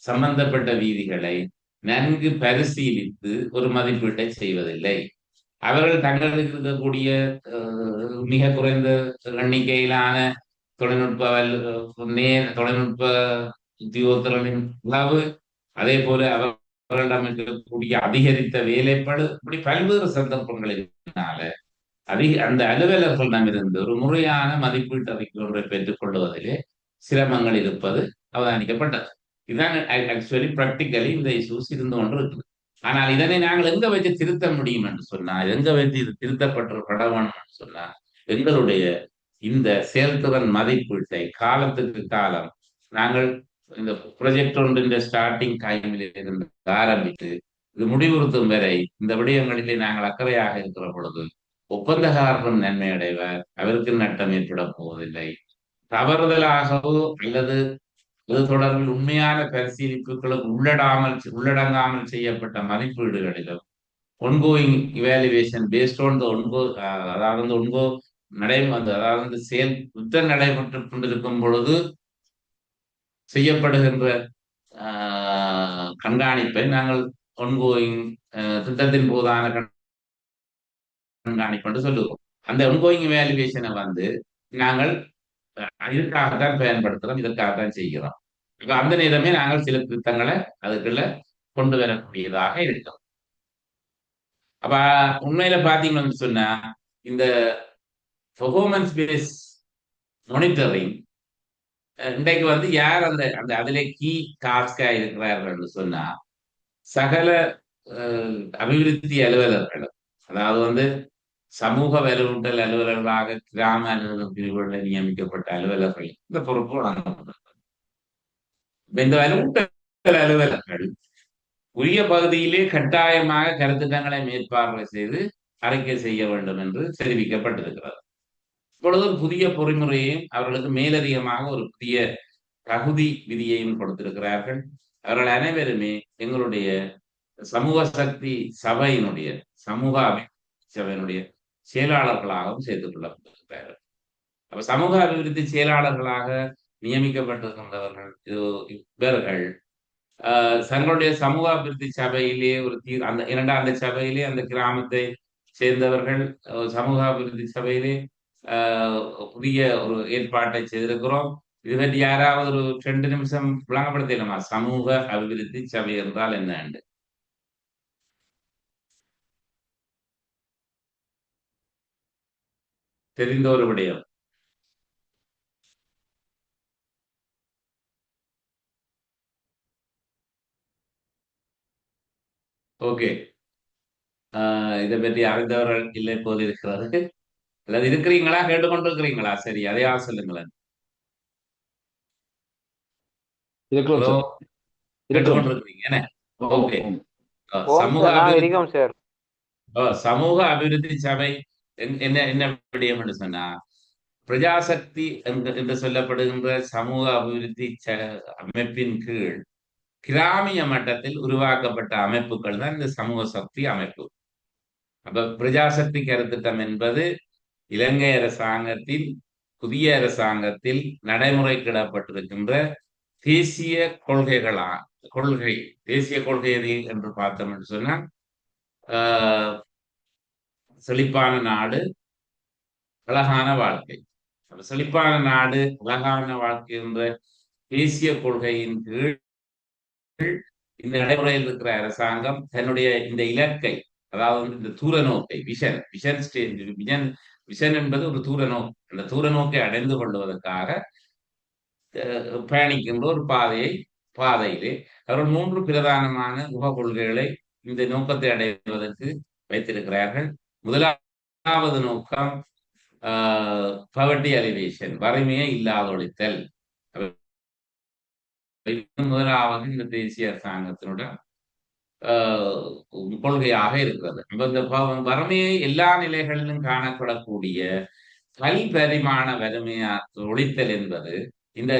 சம்பந்தப்பட்ட வீதிகளை நன்கு பரிசீலித்து ஒரு மதிப்பீட்டை செய்வதில்லை. அவர்கள் தங்களுக்கு இருக்கக்கூடிய மிக குறைந்த எண்ணிக்கையிலான தொழில்நுட்ப தொழில்நுட்ப உத்தியோகத்தர்களின் அளவு, அதே போல அவர்களிடம் இருக்கக்கூடிய அதிகரித்த வேலைப்பாடு, இப்படி பல்வேறு சந்தர்ப்பங்களினால அந்த அலுவலர்களிடமிருந்து ஒரு முறையான மதிப்பீட்டு அறிக்கை ஒன்றை பெற்றுக் கொள்வதிலே சிரமங்கள் இருப்பது அவதானிக்கப்பட்டது. இதுதான் ஆக்சுவலி பிராக்டிக்கலி இந்த இஷ்யூஸ் இருந்து கொண்டு இருக்குது. ஆனால் இதனை நாங்கள் எங்க வச்சு திருத்த முடியும் என்று சொன்னால், எங்க வச்சு இது திருத்தப்பட வேண்டும் என்று சொன்னால், எங்களுடைய இந்த செயல்திறன் மதிப்பீட்டை காலத்துக்கு காலம் நாங்கள் இந்த ப்ரொஜெக்ட் ஒன்றின் ஸ்டார்டிங் டைமில் இருந்து ஆரம்பித்து இது முடிவுறுத்தும் வரை இந்த விடயங்களிலே நாங்கள் அக்கறையாக இருக்கிற பொழுது ஒப்பந்தக்காரரும் நன்மை அடைவார், அவருக்கு நட்டம் ஏற்பட போவதில்லை. தவறுதலாகவோ அல்லது இது தொடர்பில் உண்மையான பரிசீலிப்புகளுக்கு உள்ளடங்காமல் செய்யப்பட்ட மதிப்பீடுகளிலும் ஒன்கோயிங் இவாலுவேஷன் பேஸ்ட் ஆன் த ஒன்கோ, அதாவது ஒன்கோ அதாவது செயல் யுத்தம் நடைபெற்று கொண்டிருக்கும் பொழுது செய்யப்படுகின்ற கண்காணிப்பை நாங்கள் ஒன்கோயிங் திட்டத்தின் போதான கண்காணிப்பு என்று சொல்லுவோம். அந்த ஒன்கோயிங் இவாலுவேஷனை நாங்கள் இதற்காகத்தான் பயன்படுத்துறோம், இதற்காகத்தான் செய்கிறோம். இப்ப அந்த நேரமே நாங்கள் சில திருத்தங்களை அதுக்குள்ள கொண்டு வரக்கூடியதாக இருக்கிறோம். அப்ப உண்மையில பாத்தீங்கன்னு சொன்னா இந்த பெர்ஃபார்மன்ஸ் பேஸ் மானிட்டரிங் இன்றைக்கு யார் அந்த அந்த அதிலே கீ டாஸ்கா இருக்கிறார்கள் என்று சொன்னா சகல அபிவிருத்தி அலுவலர்கள், அதாவது சமூக வலுவூட்டல் அலுவலர்களாக கிராம அலுவலக பிரிவுகளில் நியமிக்கப்பட்ட அலுவலர்கள் இந்த பொறுப்பு வழங்கப்பட்டது. இந்த வலுவூட்டல் அலுவலர்கள் உரிய பகுதியிலே கட்டாயமாக கருத்துக்களை மேற்பார்வை செய்து அறிக்கை செய்ய வேண்டும் என்று தெரிவிக்கப்பட்டிருக்கிறது. இப்பொழுது புதிய பொறிமுறையையும் அவர்களுக்கு மேலதிகமாக ஒரு புதிய தகுதி விதியையும் கொடுத்திருக்கிறார்கள். அவர்கள் அனைவருமே எங்களுடைய சமூக சக்தி சபையினுடைய சமூக சபையினுடைய செயலாளர்களாகவும் சேர்த்துக் கொள்ளப்பட்டிருக்கிறார்கள். அப்ப சமூக அபிவிருத்தி செயலாளர்களாக நியமிக்கப்பட்டிருக்கின்றவர்கள் இவர்கள் தங்களுடைய சமூக அபிவிருத்தி சபையிலே அந்த சபையிலே அந்த கிராமத்தை சேர்ந்தவர்கள் சமூக அபிவிருத்தி சபையிலே புதிய ஒரு ஏற்பாட்டை செய்திருக்கிறோம். இது பற்றி யாராவது ஒரு 2 நிமிஷம் விளங்கப்படுத்தலாமா? சமூக அபிவிருத்தி சபை என்றால் என்ன? தெரிந்த ஒரு விடயம். ஓகே, இதை பற்றி அறிந்தவர்கள் இல்லை போது இருக்கிறது. அல்லது இருக்கிறீங்களா? கேட்டுக்கொண்டிருக்கிறீங்களா? சரி, அதையா சொல்லுங்களேன். ஹலோ, கேட்டுக்கொண்டிருக்கிறீங்க என்ன? ஓகே. சமூக அபிவிருத்தி சபை என்ன என்ன விடயம் என்று சொன்னா, பிரஜாசக்தி என்று சொல்லப்படுகின்ற சமூக அபிவிருத்தி அமைப்பின் கீழ் கிராமிய மட்டத்தில் உருவாக்கப்பட்ட அமைப்புகள் தான் இந்த சமூக சக்தி அமைப்பு. அப்ப பிரஜாசக்தி கருத்திட்டம் என்பது இலங்கை அரசாங்கத்தில் புதிய அரசாங்கத்தில் நடைமுறைக்கிடப்பட்டிருக்கின்ற தேசிய கொள்கை. தேசிய கொள்கை என்று பார்த்தோம் என்று சொன்னால் செழிப்பான நாடு அழகான வாழ்க்கை. செழிப்பான நாடு அழகான வாழ்க்கை என்ற தேசிய கொள்கையின் கீழ் இந்த நடைமுறையில் இருக்கிற அரசாங்கம் தன்னுடைய இந்த இலக்கை, அதாவது இந்த தூர நோக்கை, விஷன் என்பது ஒரு தூர நோக்கு, அந்த தூர நோக்கை அடைந்து கொள்வதற்காக பயணிக்கின்ற ஒரு பாதையிலே அவர்கள் 3 பிரதானமான உப கொள்கைகளை இந்த நோக்கத்தை அடைவதற்கு வைத்திருக்கிறார்கள். முதலாவது நோக்கம் பவர்ட்டி அலிவேஷன், வறுமையை இல்லாதொழித்தல். முதலாவது இந்த தேசிய அரசாங்கத்தினுடைய கொள்கையாக இருக்கிறது. இந்த வறுமையை எல்லா நிலைகளிலும் காணப்படக்கூடிய பரிமாண வறுமையா ஒழித்தல் என்பது இந்த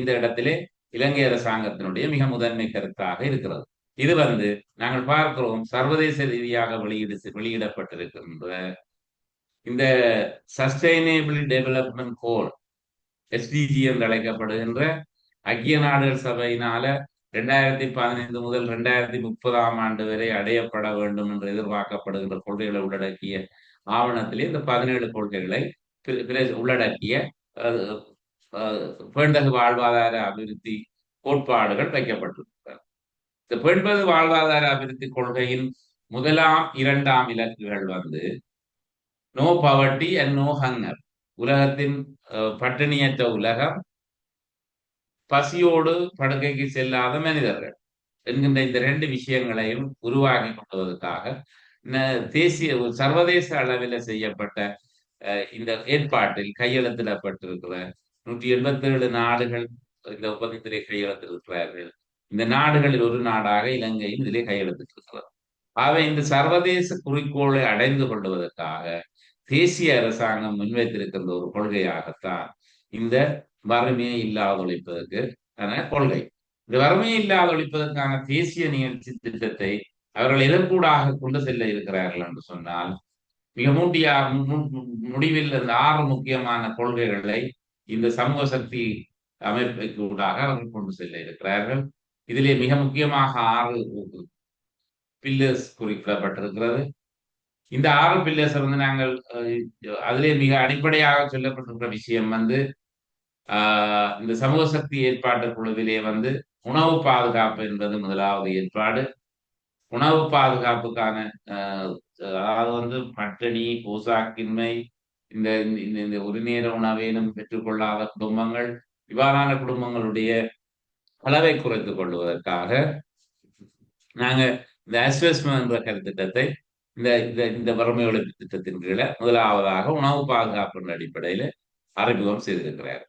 இந்த இடத்திலே இலங்கை அரசாங்கத்தினுடைய மிக முதன்மை கருத்தாக இருக்கிறது. இது நாங்கள் பார்க்கிறோம், சர்வதேச ரீதியாக வெளியிடப்பட்டிருக்கின்ற இந்த சஸ்டைனபிள் டெவலப்மெண்ட் கோல் எஸ்டிஜி என்று அழைக்கப்படுகின்ற ஐக்கிய நாடுகள் சபையினால 2015 முதல் 2030ஆம் ஆண்டு வரை அடையப்பட வேண்டும் என்று எதிர்பார்க்கப்படுகின்ற கொள்கைகளை உள்ளடக்கிய ஆவணத்திலே இந்த 17 கொள்கைகளை உள்ளடக்கிய பேண்டகு வாழ்வாதார அபிவிருத்தி கோட்பாடுகள் வைக்கப்பட்டிருக்கிறது. இந்த பெண்பது வாழ்வாதார அபிவிருத்தி கொள்கையின் முதலாம் இரண்டாம் இலக்குகள் வந்து no poverty and no hunger, உலகத்தின் பட்டினியற்ற உலகம், பசியோடு படுக்கைக்கு செல்லாத மனிதர்கள் என்கின்ற இந்த ரெண்டு விஷயங்களையும் உருவாக்கி கொள்வதற்காக தேசிய சர்வதேச அளவில் செய்யப்பட்ட இந்த ஏற்பாட்டில் கையெழுத்திடப்பட்டிருக்கிற 187 நாடுகள் இந்த ஒப்பந்தத்திலே கையெழுத்திருக்கிறார்கள். இந்த நாடுகளில் ஒரு நாடாக இலங்கையும் இதிலே கையெழுத்திட்டிருக்கிறது. ஆகவே இந்த சர்வதேச குறிக்கோளை அடைந்து கொள்வதற்காக தேசிய அரசாங்கம் முன்வைத்திருக்கின்ற ஒரு கொள்கையாகத்தான் இந்த வறுமையை இல்லாத ஒழிப்பதற்கான கொள்கை. இந்த வறுமையை இல்லாத ஒழிப்பதற்கான தேசிய நிகழ்ச்சி திட்டத்தை அவர்கள் எதற்கூடாக கொண்டு செல்ல இருக்கிறார்கள் என்று சொன்னால், மிக முடிவில் இந்த 6 முக்கியமான கொள்கைகளை இந்த சமூக சக்தி அமைப்புக்கு ஊடாக அவர்கள் கொண்டு செல்ல இருக்கிறார்கள். இதிலே மிக முக்கியமாக 6 பில்லர்ஸ் குறிப்பிடப்பட்டிருக்கிறது. இந்த 6 பில்லர்ஸ் வந்து நாங்கள் அதிலே மிக அடிப்படையாக சொல்லப்பட்டிருக்கிற விஷயம் வந்து இந்த சமூக சக்தி ஏற்பாட்டு குழுவிலே வந்து உணவு பாதுகாப்பு என்பது முதலாவது ஏற்பாடு. உணவு பாதுகாப்புக்கான அதாவது வந்து பட்டினி, போசாக்கின்மை, இந்த இந்த ஒரு நேர உணவேனும் பெற்றுக்கொள்ளாத குடும்பங்கள், இவ்வாறான குடும்பங்களுடைய அளவை குறைத்துக் கொள்வதற்காக நாங்க இந்த அஸ்வஸ்ம என்ற கருத்திட்டத்தை இந்த இந்த வறுமை ஒழிப்பு திட்டத்தின் கீழே முதலாவதாக உணவு பாதுகாப்பு அடிப்படையில் அறிமுகம் செய்திருக்கிறார்.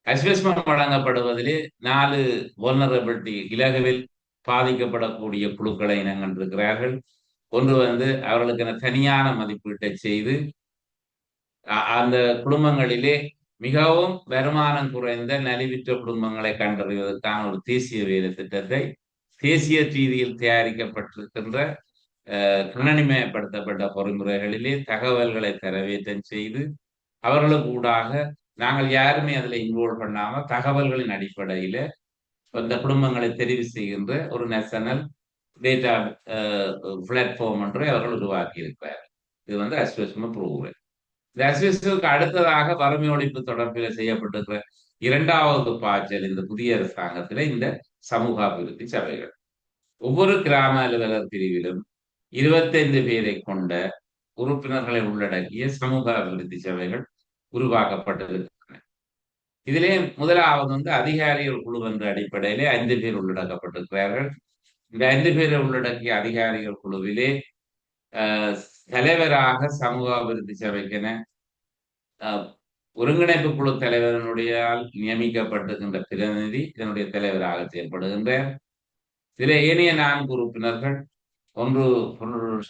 அஸ்வஸ்மம் வழங்கப்படுவதிலே 4 வல்னரபிலிட்டி இலகுவில் பாதிக்கப்படக்கூடிய குழுக்களை இனங்கண்டிருக்கிறார்கள். ஒன்று வந்து அவர்களுக்கு தனியான மதிப்பீட்டை செய்து அந்த குடும்பங்களிலே மிகவும் வருமானம் குறைந்த நலிவிற்ற குடும்பங்களை கண்டறிவதற்கான ஒரு தேசிய வேலை திட்டத்தை தேசிய ரீதியில் தயாரிக்கப்பட்டிருக்கின்ற கணனிமயப்படுத்தப்பட்ட பொறிமுறைகளிலே தகவல்களை தரவேற்றம் செய்து அவர்களுக்கு ஊடாக நாங்கள் யாருமே அதில் இன்வால்வ் பண்ணாம தகவல்களின் அடிப்படையில அந்த குடும்பங்களை தெரிவு செய்கின்ற ஒரு நேஷனல் டேட்டா பிளாட்ஃபார்ம் ஒன்றை அவர்கள் உருவாக்கி இருக்கிறார். இது வந்து அஸ்வஸ்ம ப்ரோக்ராம். இந்த அஸ்வஸ்முக்கு அடுத்ததாக வறுமை ஒழிப்பு தொடர்பில் செய்யப்பட்டிருக்கிற 2வது பாய்ச்சல் இந்த புதிய அரசாங்கத்தில் இந்த சமூக அபிவிருத்தி சபைகள். ஒவ்வொரு கிராம அலுவலர் பிரிவிலும் 25 பேரை கொண்ட உறுப்பினர்களை உள்ளடக்கிய சமூக அபிவிருத்தி சபைகள் உருவாக்கப்பட்டிருக்கின்றன. இதிலே முதலாவது வந்து அதிகாரிகள் குழு என்ற அடிப்படையிலே 5 பேர் உள்ளடக்கப்பட்டிருக்கிறார்கள். இந்த 5 பேரை உள்ளடக்கிய அதிகாரிகள் குழுவிலே தலைவராக சமூக அபிவிருத்தி சபைக்கென ஒருங்கிணைப்பு குழு தலைவரனுடைய நியமிக்கப்பட்டிருக்கின்ற பிரதிநிதி இதனுடைய தலைவராக செயல்படுகின்றார். இதில் ஏனைய 4 உறுப்பினர்கள் ஒன்று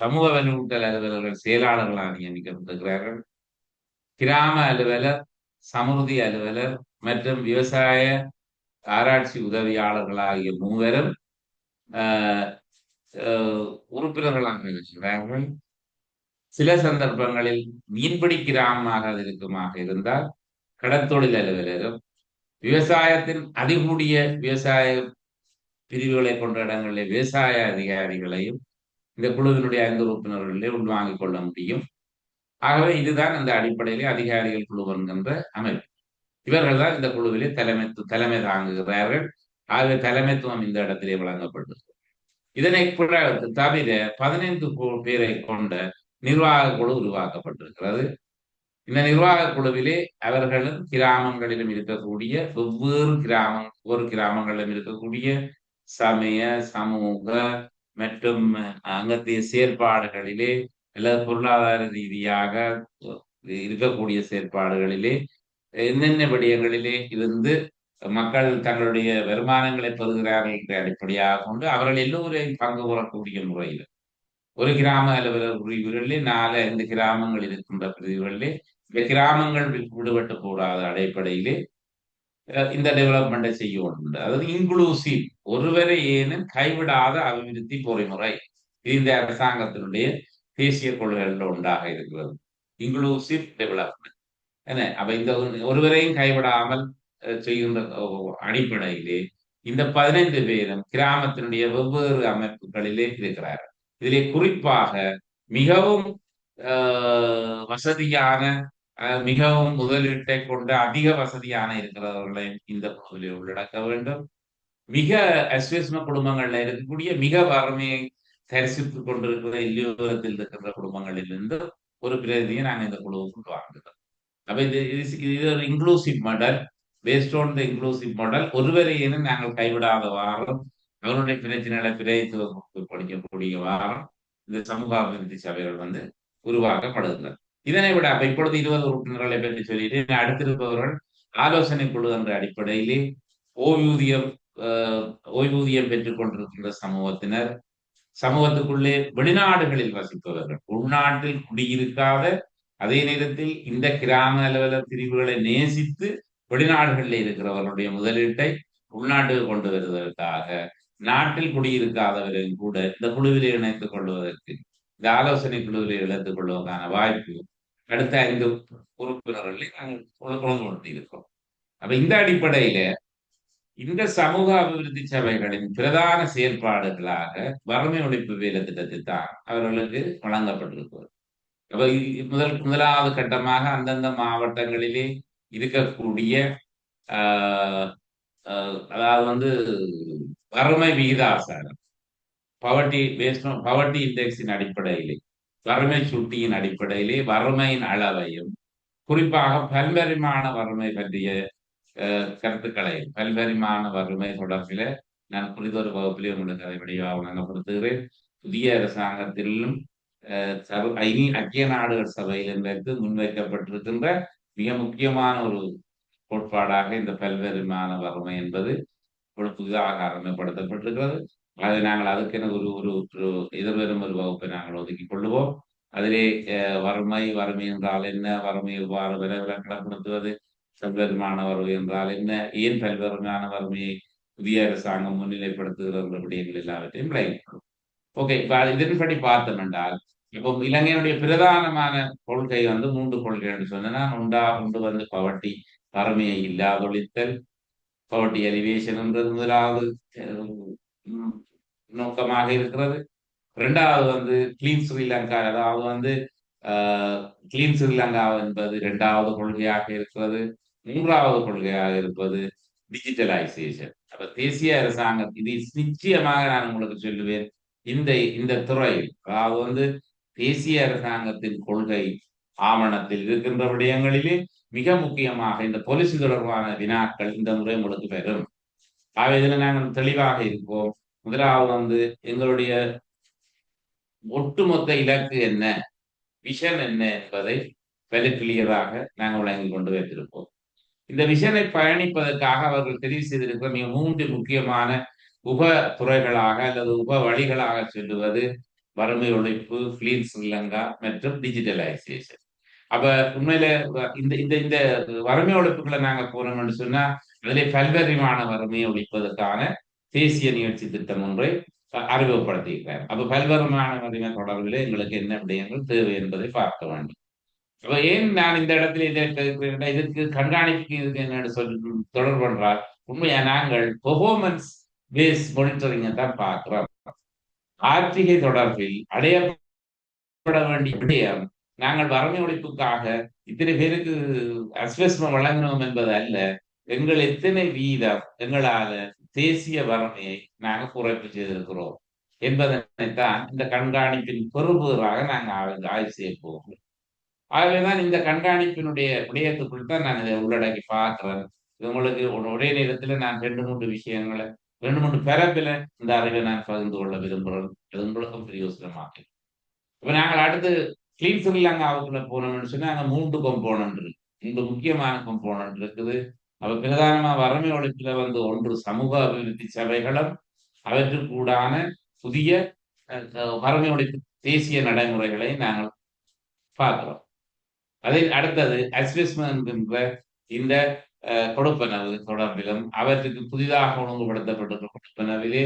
சமூக வலுவூட்டல் அலுவலர்கள் செயலாளர்களாக நியமிக்கப்பட்டிருக்கிறார்கள். கிராம அலுவலர், சமுர்தி அலுவலர் மற்றும் விவசாய ஆராய்ச்சி உதவியாளர்கள் ஆகிய 3 உறுப்பினர்களாக இருக்கிறார்கள். சில சந்தர்ப்பங்களில் மீன்பிடி கிராமமாக இருக்குமாக இருந்தால் கடத்தொழில் அலுவலரும், விவசாயத்தின் அதிகூடிய விவசாய பிரிவுகளை கொண்ட இடங்களில் விவசாய அதிகாரிகளையும் இந்த குழுவினுடைய 5 உறுப்பினர்களிலே உள்வாங்கிக் கொள்ள முடியும். ஆகவே இதுதான் அந்த அடிப்படையிலே அதிகாரிகள் குழு என்கின்ற அமைப்பு. இவர்கள் தான் இந்த குழுவிலே தலைமை தாங்குகிறார்கள். ஆகவே தலைமைத்துவம் இந்த இடத்திலே வழங்கப்பட்டது. இதனை தவிர 15 பேரை கொண்ட நிர்வாக குழு உருவாக்கப்பட்டிருக்கிறது. இந்த நிர்வாக குழுவிலே அவர்களும் கிராமங்களிலும் இருக்கக்கூடிய ஒவ்வொரு கிராமங்களிலும் இருக்கக்கூடிய சமய, சமூக மற்றும் அங்கத்திய செயற்பாடுகளிலே அல்லது பொருளாதார ரீதியாக இருக்கக்கூடிய செயற்பாடுகளிலே என்னென்ன விடயங்களிலே இருந்து மக்கள் தங்களுடைய வருமானங்களை பெறுகிறார்கள் என்ற அடிப்படையாக கொண்டு அவர்கள் எல்லோரையும் பங்கு கூறக்கூடிய முறையில் ஒரு கிராம அலுவலர் பிரிவுகளிலே 4-5 கிராமங்கள் இருக்கின்ற பிரிவுகளிலே இந்த கிராமங்கள் விடுபட்டு போடாத அடிப்படையிலே இந்த டெவலப்மெண்ட்டை செய்யணும். அதாவது இன்க்ளூசிவ், ஒருவரை ஏனும் கைவிடாத அபிவிருத்தி பொறிமுறை இந்த அரசாங்கத்தினுடைய தேசிய கொள்கைகளில் ஒன்றாக இருக்கிறது. இன்க்ளூசிவ் டெவலப்மெண்ட் என்ன. அப்ப இந்த ஒருவரையும் கைவிடாமல் செய்கின்ற அடிப்படையிலே இந்த 15 பேரும் கிராமத்தினுடைய வெவ்வேறு அமைப்புகளிலே இருக்கிறார்கள். இதிலே குறிப்பாக மிகவும் வசதியான மிகவும் முதலீட்டை கொண்ட அதிக வசதியான இருக்கிறவர்களை இந்த குழுவிலே உள்ளடக்க வேண்டும். மிக அஸ்வஸ்ம குடும்பங்கள்ல இருக்கக்கூடிய மிக வறுமையை தரிசித்துக் கொண்டிருக்கிற இல்லியோரத்தில் இருக்கின்ற குடும்பங்களிலிருந்து ஒரு பிரதியை நாங்கள் இந்த குழுவுக்கு வாங்குகிறோம். அப்ப இது ஒரு inclusive model. Based on the inclusive model ஒருவரையேனும் நாங்கள் கைவிடாத வாரம் அவருடைய பிரச்சனைகளை பிரதித்துவ படிக்கக்கூடிய வாரம் இந்த சமூக அபிவிருத்தி சபைகள் உருவாக்கப்படுகின்றன. இதனை விட அப்ப இப்பொழுது 20 உறுப்பினர்களை பற்றி சொல்லிட்டு அடுத்திருப்பவர்கள் ஆலோசனை குழு என்ற அடிப்படையிலே ஓய்வூதியம் ஓய்வூதியம் பெற்றுக் கொண்டிருக்கின்ற சமூகத்தினர், சமூகத்துக்குள்ளே வெளிநாடுகளில் வசிப்பவர்கள், உள்நாட்டில் குடியிருக்காத அதே நேரத்தில் இந்த கிராம அலுவலர் பிரிவுகளை நேசித்து வெளிநாடுகளில் இருக்கிறவர்களுடைய முதலீட்டை உள்நாட்டுக்கு கொண்டு வருவதற்காக நாட்டில் குடியிருக்காதவரையும் கூட இந்த குழுவிலே இணைத்துக் கொள்வதற்கு, இந்த ஆலோசனை குழுவிலே இணைத்துக் கொள்வதற்கான வாய்ப்பு அடுத்த 5 உறுப்பினர்களை நாங்கள் கொண்டு இருக்கோம். அப்ப இந்த அடிப்படையில இந்த சமூக அபிவிருத்தி சபைகளின் பிரதான செயற்பாடுகளாக வறுமை ஒழிப்பு வேலை திட்டத்தை தான் அவர்களுக்கு வழங்கப்பட்டிருக்கிறது. அப்ப முதலாவது கட்டமாக அந்தந்த மாவட்டங்களிலே இருக்கக்கூடிய அதாவது வறுமை விகிதாசாரம், பவர்ட்டி இண்டெக்ஸின் அடிப்படையிலே, வறுமை சுட்டியின் அடிப்படையிலே வறுமையின் அளவையும் குறிப்பாக பல்பரிமாண வறுமை பற்றிய கருத்துக்களை, பல்பரிமாண வறுமை தொடர்பில் நான் புரிதொரு வகுப்பிலே உங்களுக்கு அதை விடையாக வழங்கப்படுத்துகிறேன். புதிய அரசாங்கத்திலும் ஐக்கிய நாடுகள் சபையில் என்பதற்கு முன்வைக்கப்பட்டிருக்கின்ற மிக முக்கியமான ஒரு கோட்பாடாக இந்த பல்வேறுமான வறுமை என்பது புதிதாக ஆரம்பப்படுத்தப்பட்டிருக்கிறது. அதை நாங்கள் அதுக்கென ஒரு எதிர்வரும் ஒரு வகுப்பை நாங்கள் ஒதுக்கிக் கொள்ளுவோம். அதிலே வறுமை என்றால் என்ன, வறுமை எவ்வாறு விலக்கணப்படுத்துவது, பல்வேறுமான வறுமை என்றால் என்ன, ஏன் பல்வேறுமான வறுமையை புதிய அரசாங்கம் முன்னிலைப்படுத்துகிற விடயங்கள் எல்லாவற்றையும் விளங்கிக்கொள்ளும். ஓகே, இப்ப இதன்படி பார்த்தோம் என்றால் இப்போ இலங்கையினுடைய பிரதானமான கொள்கை 3 கொள்கை என்று சொன்னா, ஒன்று பவர்ட்டி, வறுமையை இல்லாதொழித்தல், பவர்ட்டி எலிவேஷன் என்றது முதலாவது நோக்கமாக இருக்கிறது. இரண்டாவது கிளீன் ஸ்ரீலங்கா, அதாவது கிளீன் ஸ்ரீலங்கா என்பது இரண்டாவது கொள்கையாக இருக்கிறது. மூன்றாவது கொள்கையாக இருப்பது டிஜிட்டலைசேஷன். அப்ப தேசிய அரசாங்கம் இது நிச்சயமாக நான் உங்களுக்கு சொல்லுவேன், இந்த துறையில் அதாவது தேசிய அரசாங்கத்தின் கொள்கை ஆவணத்தில் இருக்கின்ற விடயங்களிலே மிக முக்கியமாக இந்த பொலிசி தொடர்பான வினாக்கள் இந்த முறை உங்களுக்கு பெறும். ஆக இதில் நாங்கள் தெளிவாக இருப்போம். முதலாவது எங்களுடைய ஒட்டுமொத்த இலக்கு என்ன, விஷன் என்ன என்பதை வெரி கிளியராக நாங்கள் வழங்கி கொண்டு வைத்திருப்போம். இந்த விஷனை பயணிப்பதற்காக அவர்கள் தெரிவு செய்திருக்கிற மிக 3 முக்கியமான உப துறைகளாக அல்லது உப வழிகளாக சொல்லுவது வறுமை ஒழிப்பு, கிளீன் ஸ்ரீலங்கா மற்றும் டிஜிட்டலைசேஷன். அப்ப உண்மையில இந்த வறுமை ஒழிப்புகளை நாங்க போனோம்னு சொன்னா அதிலே பல்வேறுமான வறுமையை ஒழிப்பதற்கான தேசிய நிகழ்ச்சி திட்டம் ஒன்றை அறிமுகப்படுத்தியிருக்கிறார். அப்ப பல்வேறுமான வறுமை தொடர்பில் எங்களுக்கு என்ன விடயங்கள் தேவை என்பதை பார்க்க வேண்டும். அப்ப ஏன் நான் இந்த இடத்துல இதற்கு கண்காணிப்பு இதுக்கு என்ன தொடர்பு என்றால், உண்மையா நாங்கள் பெர்ஃபார்மன்ஸ் பேஸ் மானிட்டரிங்கை தான் பார்க்கிறோம். ஆர்டிகை தொடர்பில் அடையப்பட வேண்டிய விடயம் நாங்கள் வறுமை ஒழிப்புக்காக இத்தனை பேருக்கு அஸ்வஸ்மம் வழங்கணும் என்பது அல்ல, எங்கள் எத்தனை வீதம் எங்களால தேசிய வறுமையை நாங்கள் குறைப்பு செய்திருக்கிறோம் என்பதனைத்தான் இந்த கண்காணிப்பின் பெறுபேறாக நாங்கள் ஆய்வு செய்ய போகிறோம். ஆகவேதான் இந்த கண்காணிப்பினுடைய விடயத்துக்குள் தான் நான் இதை உள்ளடக்கி பார்க்கிறேன். இது உங்களுக்கு ஒரே நேரத்தில் நான் 2-3 விஷயங்களை 2-3 பரப்பில இந்த அறிவை நான் பகிர்ந்து கொள்ள விரும்புகிறேன். அது உங்களுக்கும் பிரயோசனமாக. இப்ப நாங்கள் அடுத்து கிளீன் ஸ்ரீலங்காவுக்குள்ள போனோம்னு சொன்னா அங்க 3 கம்போனன்ட் இருக்கு, 3 முக்கியமான கம்போனன்ட் இருக்குது. அப்ப பிரதானமா வறுமை ஒழிப்புல ஒன்று சமூக அபிவிருத்தி சபைகளும் அவற்றுக்கூடான புதிய வறுமை ஒழிப்பு தேசிய நடைமுறைகளை நாங்கள் பார்க்கிறோம். அதில் அடுத்தது அஸ்வஸ்மென்ட் என்ற இந்த கொடுப்பனவு தொடர்பிலும் அவற்றுக்கு புதிதாக ஒழுங்குபடுத்தப்பட்டிருக்கிற கொடுப்பனவிலே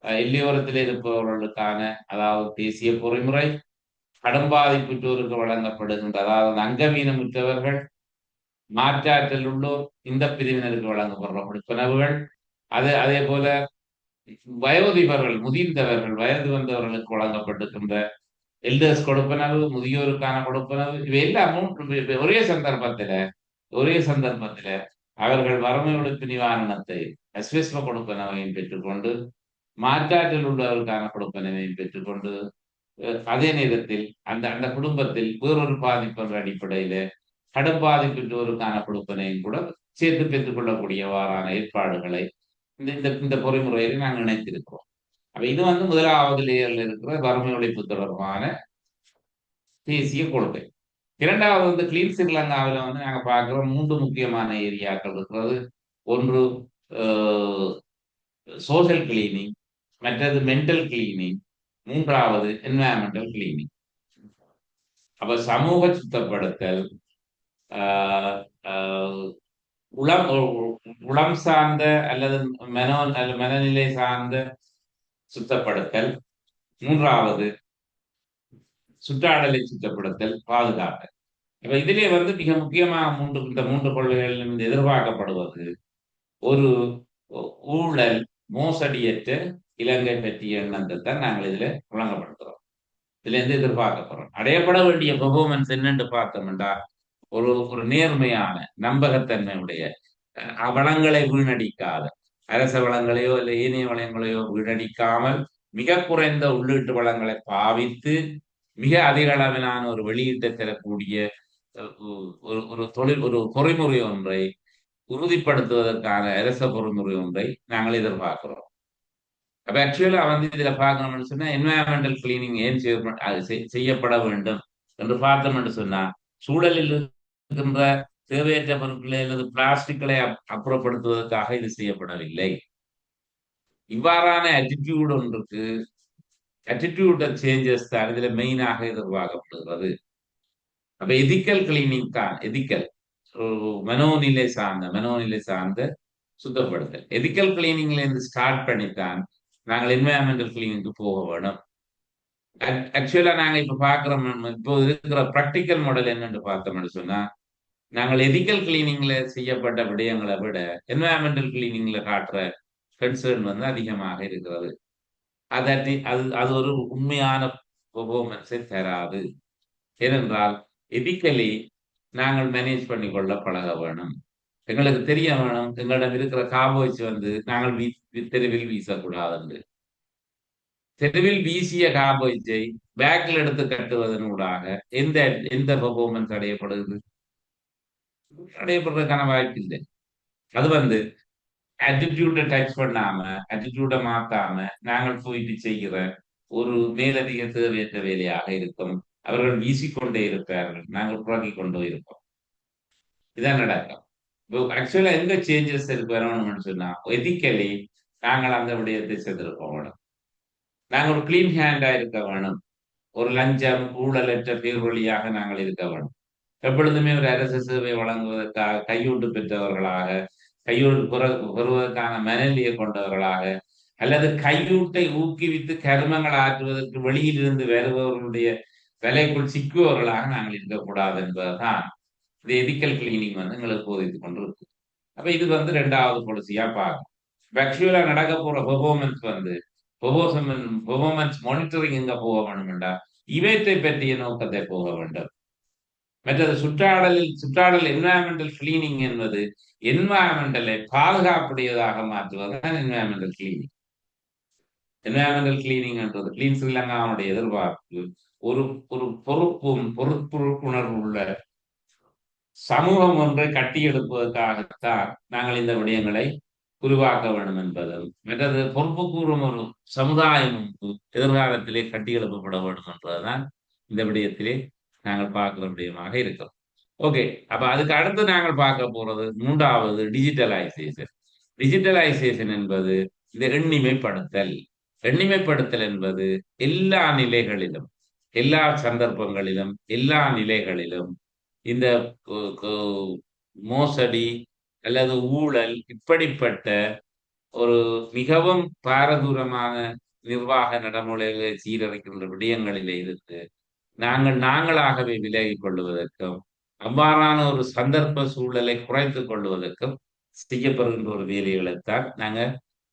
எல்லையோரத்தில் இருப்பவர்களுக்கான அதாவது தேசிய பொறிமுறை, கடும் பாதிப்புற்றோருக்கு வழங்கப்படுகின்ற, அதாவது அங்கவீனமுற்றவர்கள், மாற்றாற்றல் உள்ளோர், இந்த பிரிவினருக்கு வழங்கப்படுற கொடுப்பனவுகள். அதே போல வயோதிபர்கள், முதிர்ந்தவர்கள், வயது வந்தவர்களுக்கு வழங்கப்பட்டிருக்கின்ற எல்டர்ஸ் கொடுப்பனவு, முதியோருக்கான கொடுப்பனவு, இவை எல்லாமும் ஒரே சந்தர்ப்பத்தில அவர்கள் வறுமை ஒழிப்பு நிவாரணத்தை எஸ்பிஎஸ்ல கொடுப்பனவையும் பெற்றுக்கொண்டு, மாற்றாற்றல் உள்ளவருக்கான கொடுப்பனவையும் பெற்றுக்கொண்டு, அதே நேரத்தில் அந்த அந்த குடும்பத்தில் வேறொரு பாதிப்பு என்ற அடிப்படையில கடும் பாதிப்புற்றோருக்கான கொடுப்பனையும் கூட சேர்த்து பெற்றுக் கொள்ளக்கூடியவாறான ஏற்பாடுகளை இந்த இந்த இந்த பொறிமுறையில் நாங்கள் இணைத்திருக்கிறோம். அப்ப இது வந்து முதலாவது லேயர்ல இருக்கிற வறுமை ஒழிப்பு தொடர்பான தேசிய கொள்கை. இரண்டாவது வந்து கிளீன் ஸ்ரீலங்காவில் வந்து நாங்க பார்க்கிற 3 முக்கியமான ஏரியாக்கள் இருக்கிறது. ஒன்று சோஷியல் கிளீனிங், மற்றது மென்டல் கிளீனிங், மூன்றாவது என்வாயன்மெண்டல் கிளீனிங். அப்ப சமூக சுத்தப்படுத்தல், ஆஹ் ஆஹ் உளம் உளம் சார்ந்த அல்லது மனநிலை சார்ந்த சுத்தப்படுத்தல், மூன்றாவது சுற்றாடலை சுத்தப்படுத்தல், பாதுகாத்தல். அப்ப இதிலே வந்து மிக முக்கியமாக இந்த 3 கொள்கைகளிலிருந்து எதிர்பார்க்கப்படுவது ஒரு ஊழல் மோசடியற்ற இலங்கை பற்றிய எண்ணத்தை தான் நாங்கள் இதுல வழங்கப்படுத்துறோம். இதுல இருந்து எதிர்பார்க்கப்படுறோம். அடையப்பட வேண்டிய பெர்ஃபார்மன்ஸ் என்னன்னு பார்த்தோம்டா, ஒரு ஒரு நேர்மையான நம்பகத்தன்மையுடைய, வளங்களை வீணடிக்காத, அரச வளங்களையோ இல்லை ஏனைய வளங்களையோ வீணடிக்காமல் மிக குறைந்த உள்ளீட்டு வளங்களை பாவித்து மிக அதிக அளவிலான ஒரு வெளியீட்டை தரக்கூடிய ஒரு பொறிமுறை ஒன்றை உறுதிப்படுத்துவதற்கான அரச பொறிமுறை ஒன்றை நாங்கள் எதிர்பார்க்கிறோம். அப்ப ஆக்சுவலா வந்து இதுல பார்க்கணும்னு சொன்னா என்வாயன்மெண்டல் கிளீனிங் ஏன் செய்யப்பட வேண்டும் என்று பார்த்தோம்னு சொன்னா, சூழலில் இருக்கின்ற தேவையற்ற பொருட்களை அல்லது பிளாஸ்டிக்களை அப்புறப்படுத்துவதற்காக இது செய்யப்படவில்லை. இவ்வாறான attitude ஒன்றுக்கு attitude சேஞ்சஸ் தான் இதுல மெயினாக எதிர்பார்க்கப்படுகிறது. அப்ப எதிக்கல் கிளீனிங் தான், எதிக்கல் மனோநிலை சார்ந்த சுத்தப்படுத்தல். எதிக்கல் கிளீனிங்ல இருந்து ஸ்டார்ட் பண்ணித்தான் நாங்கள் என்வாயன்மெண்டல் கிளீனிங்க்கு போக வேணும். ஆக்சுவலா நாங்க இப்ப பாக்குறோம், இப்போ இருக்கிற ப்ராக்டிக்கல் மாடல் என்னன்னு பார்த்தோம்னு சொன்னா, நாங்கள் எதிக்கல் கிளீனிங்ல செய்யப்பட்ட விடயங்களை விட என்வாயன்மெண்டல் கிளீனிங்ல காட்டுற கன்சர்ன் வந்து அதிகமாக இருக்கிறது. அது அது ஒரு உண்மையான பெர்ஃபார்மன்ஸை தராது. ஏனென்றால் எதிக்கலி நாங்கள் மேனேஜ் பண்ணி கொள்ள பழக வேணும். எங்களுக்கு தெரிய வேணும், எங்களிடம் இருக்கிற காபோய்ஸ் வந்து நாங்கள் தெருவில் வீசக்கூடாது என்று. தெருவில் வீசிய காபோய்ச்சை பேக்கில் எடுத்து கட்டுவதன் ஊடாக எந்த எந்த பெர்ஃபார்மன்ஸ் அடையப்படுது? அடையப்படுறதுக்கான வாய்ப்பு இல்லை. அது வந்து ஆட்டிடியூட டச் பண்ணாம, ஆட்டிடியூட மாத்தாம நாங்கள் போயிட்டு செய்கிற ஒரு மேலதிக தேவையற்ற வேலையாக இருக்கும். அவர்கள் வீசிக்கொண்டே இருப்பார்கள், நாங்கள் புறக்கி கொண்டே இருப்போம். இதான் நடக்கும். இப்போ ஆக்சுவலா எங்க சேஞ்சஸ் வரணும்னு சொன்னா, எதிக்கலி நாங்கள் அந்த விடயத்தை செய்திருக்க வேணும். நாங்கள் ஒரு கிளீன் ஹேண்டா இருக்க வேணும். ஒரு லஞ்சம் ஊழலற்ற பேர்வழியாக நாங்கள் இருக்க வேணும். எப்பொழுதுமே ஒரு அரசு சேவை வழங்குவதற்காக கையூட்டு பெற்றவர்களாக, கையூட்டு பெறுவதற்கான மனநிலையை கொண்டவர்களாக, அல்லது கையூட்டை ஊக்குவித்து கருமங்கள் ஆற்றுவதற்கு வெளியில் இருந்து வருபவர்களுடைய விலைக்குள் சிக்குவவர்களாக நாங்கள் இருக்கக்கூடாது என்பதுதான் இந்த எதிக்கல் கிளீனிங் வந்து எங்களுக்கு போதித்துக் கொண்டு இருக்கு. அப்ப இது வந்து 2வது பாலிசியா பார்க்கும். ஆக்சுவலா நடக்க போற பெர்ஃபார்மன்ஸ் வந்து பெர்ஃபார்மன்ஸ் மானிட்டரிங் எங்க போக வேண்டும்டா, இவற்றை பற்றிய நோக்கத்தை போக வேண்டும். மற்றது சுற்றாடல் என்வாயன்மெண்டல் கிளீனிங் என்பது என்வாயன்மெண்டலை பாதுகாப்புடையதாக மாற்றுவதுதான் என்வாயன்மெண்டல் கிளீனிங். என்வாயன்மெண்டல் கிளீனிங் என்றது கிளீன் ஸ்ரீலங்காவுடைய எதிர்பார்ப்பு ஒரு ஒரு பொறுப்புணர்வு உள்ள சமூகம் ஒன்றை கட்டியெழுப்பதற்காகத்தான் நாங்கள் இந்த விடயங்களை உருவாக்க வேண்டும் என்பதும், மற்றது பொறுப்பு கூறும் ஒரு சமுதாயம் எதிர்காலத்திலே கட்டியெழுப்பப்பட வேண்டும் என்பதுதான் இந்த விடயத்திலே நாங்கள் பார்க்கிற விடயமாக இருக்கிறோம். ஓகே, அப்ப அதுக்கு அடுத்து நாங்கள் பார்க்க போறது 3வது டிஜிட்டலைசேஷன். டிஜிட்டலைசேஷன் என்பது இந்த எண்ணிமைப்படுத்தல். எண்ணிமைப்படுத்தல் என்பது எல்லா நிலைகளிலும், எல்லா சந்தர்ப்பங்களிலும், எல்லா நிலைகளிலும் இந்த மோசடி அல்லது ஊழல் இப்படிப்பட்ட ஒரு மிகவும் பாரதூரமான நிர்வாக நடைமுறைகளை சீரழிக்கின்ற விடயங்களிலே இருந்து நாங்களாகவே விலகிக் கொள்வதற்கும் அவ்வாறான ஒரு சந்தர்ப்ப சூழலை குறைத்துக் கொள்வதற்கும் செய்யப்படுகின்ற ஒரு வேலைகளைத்தான் நாங்க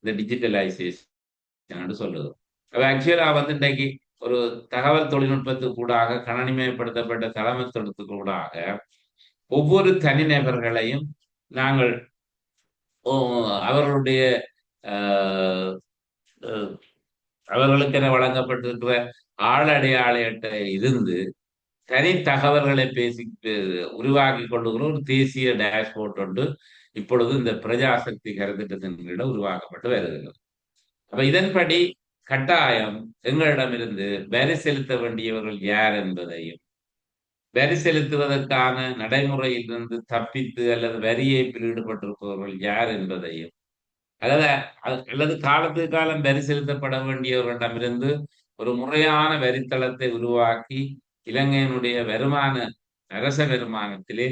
இந்த டிஜிட்டலைசேஷன் சொல்லுது. ஆக்சுவலா வந்து இன்றைக்கு ஒரு தகவல் தொழில்நுட்பத்துக்கு ஊடாக கணனிமயப்படுத்தப்பட்ட தலைமைத்துவத்துக்கு ஊடாக ஒவ்வொரு தனிநபர்களையும் நாங்கள் அவர்களுடைய அஹ், அஹ், அவர்களுக்கென வழங்கப்பட்டிருக்கிற ஆளடையாள அட்டை இருந்து தனி தகவல்களை உருவாக்கி கொள்ளுகிற ஒரு தேசிய டேஷ்போர்ட் ஒன்று இப்பொழுது இந்த பிரஜாசக்தி கருத்திட்டத்தின் கீழ உருவாக்கப்பட்டு வருகிறது. அப்ப இதன்படி கட்டாயம் எங்களிடமிருந்து வரி செலுத்த வேண்டியவர்கள் யார் என்பதையும் வரி செலுத்துவதற்கான நடைமுறையில் இருந்து தப்பித்து அல்லது வரி ஏய்ப்பில் ஈடுபட்டிருப்பவர்கள் யார் என்பதையும் அல்லது அல்லது காலத்துக்கு காலம் வரி செலுத்தப்பட வேண்டியவர்களிடமிருந்து ஒரு முறையான வரித்தளத்தை உருவாக்கி இலங்கையினுடைய வருமான அரச வருமானத்திலே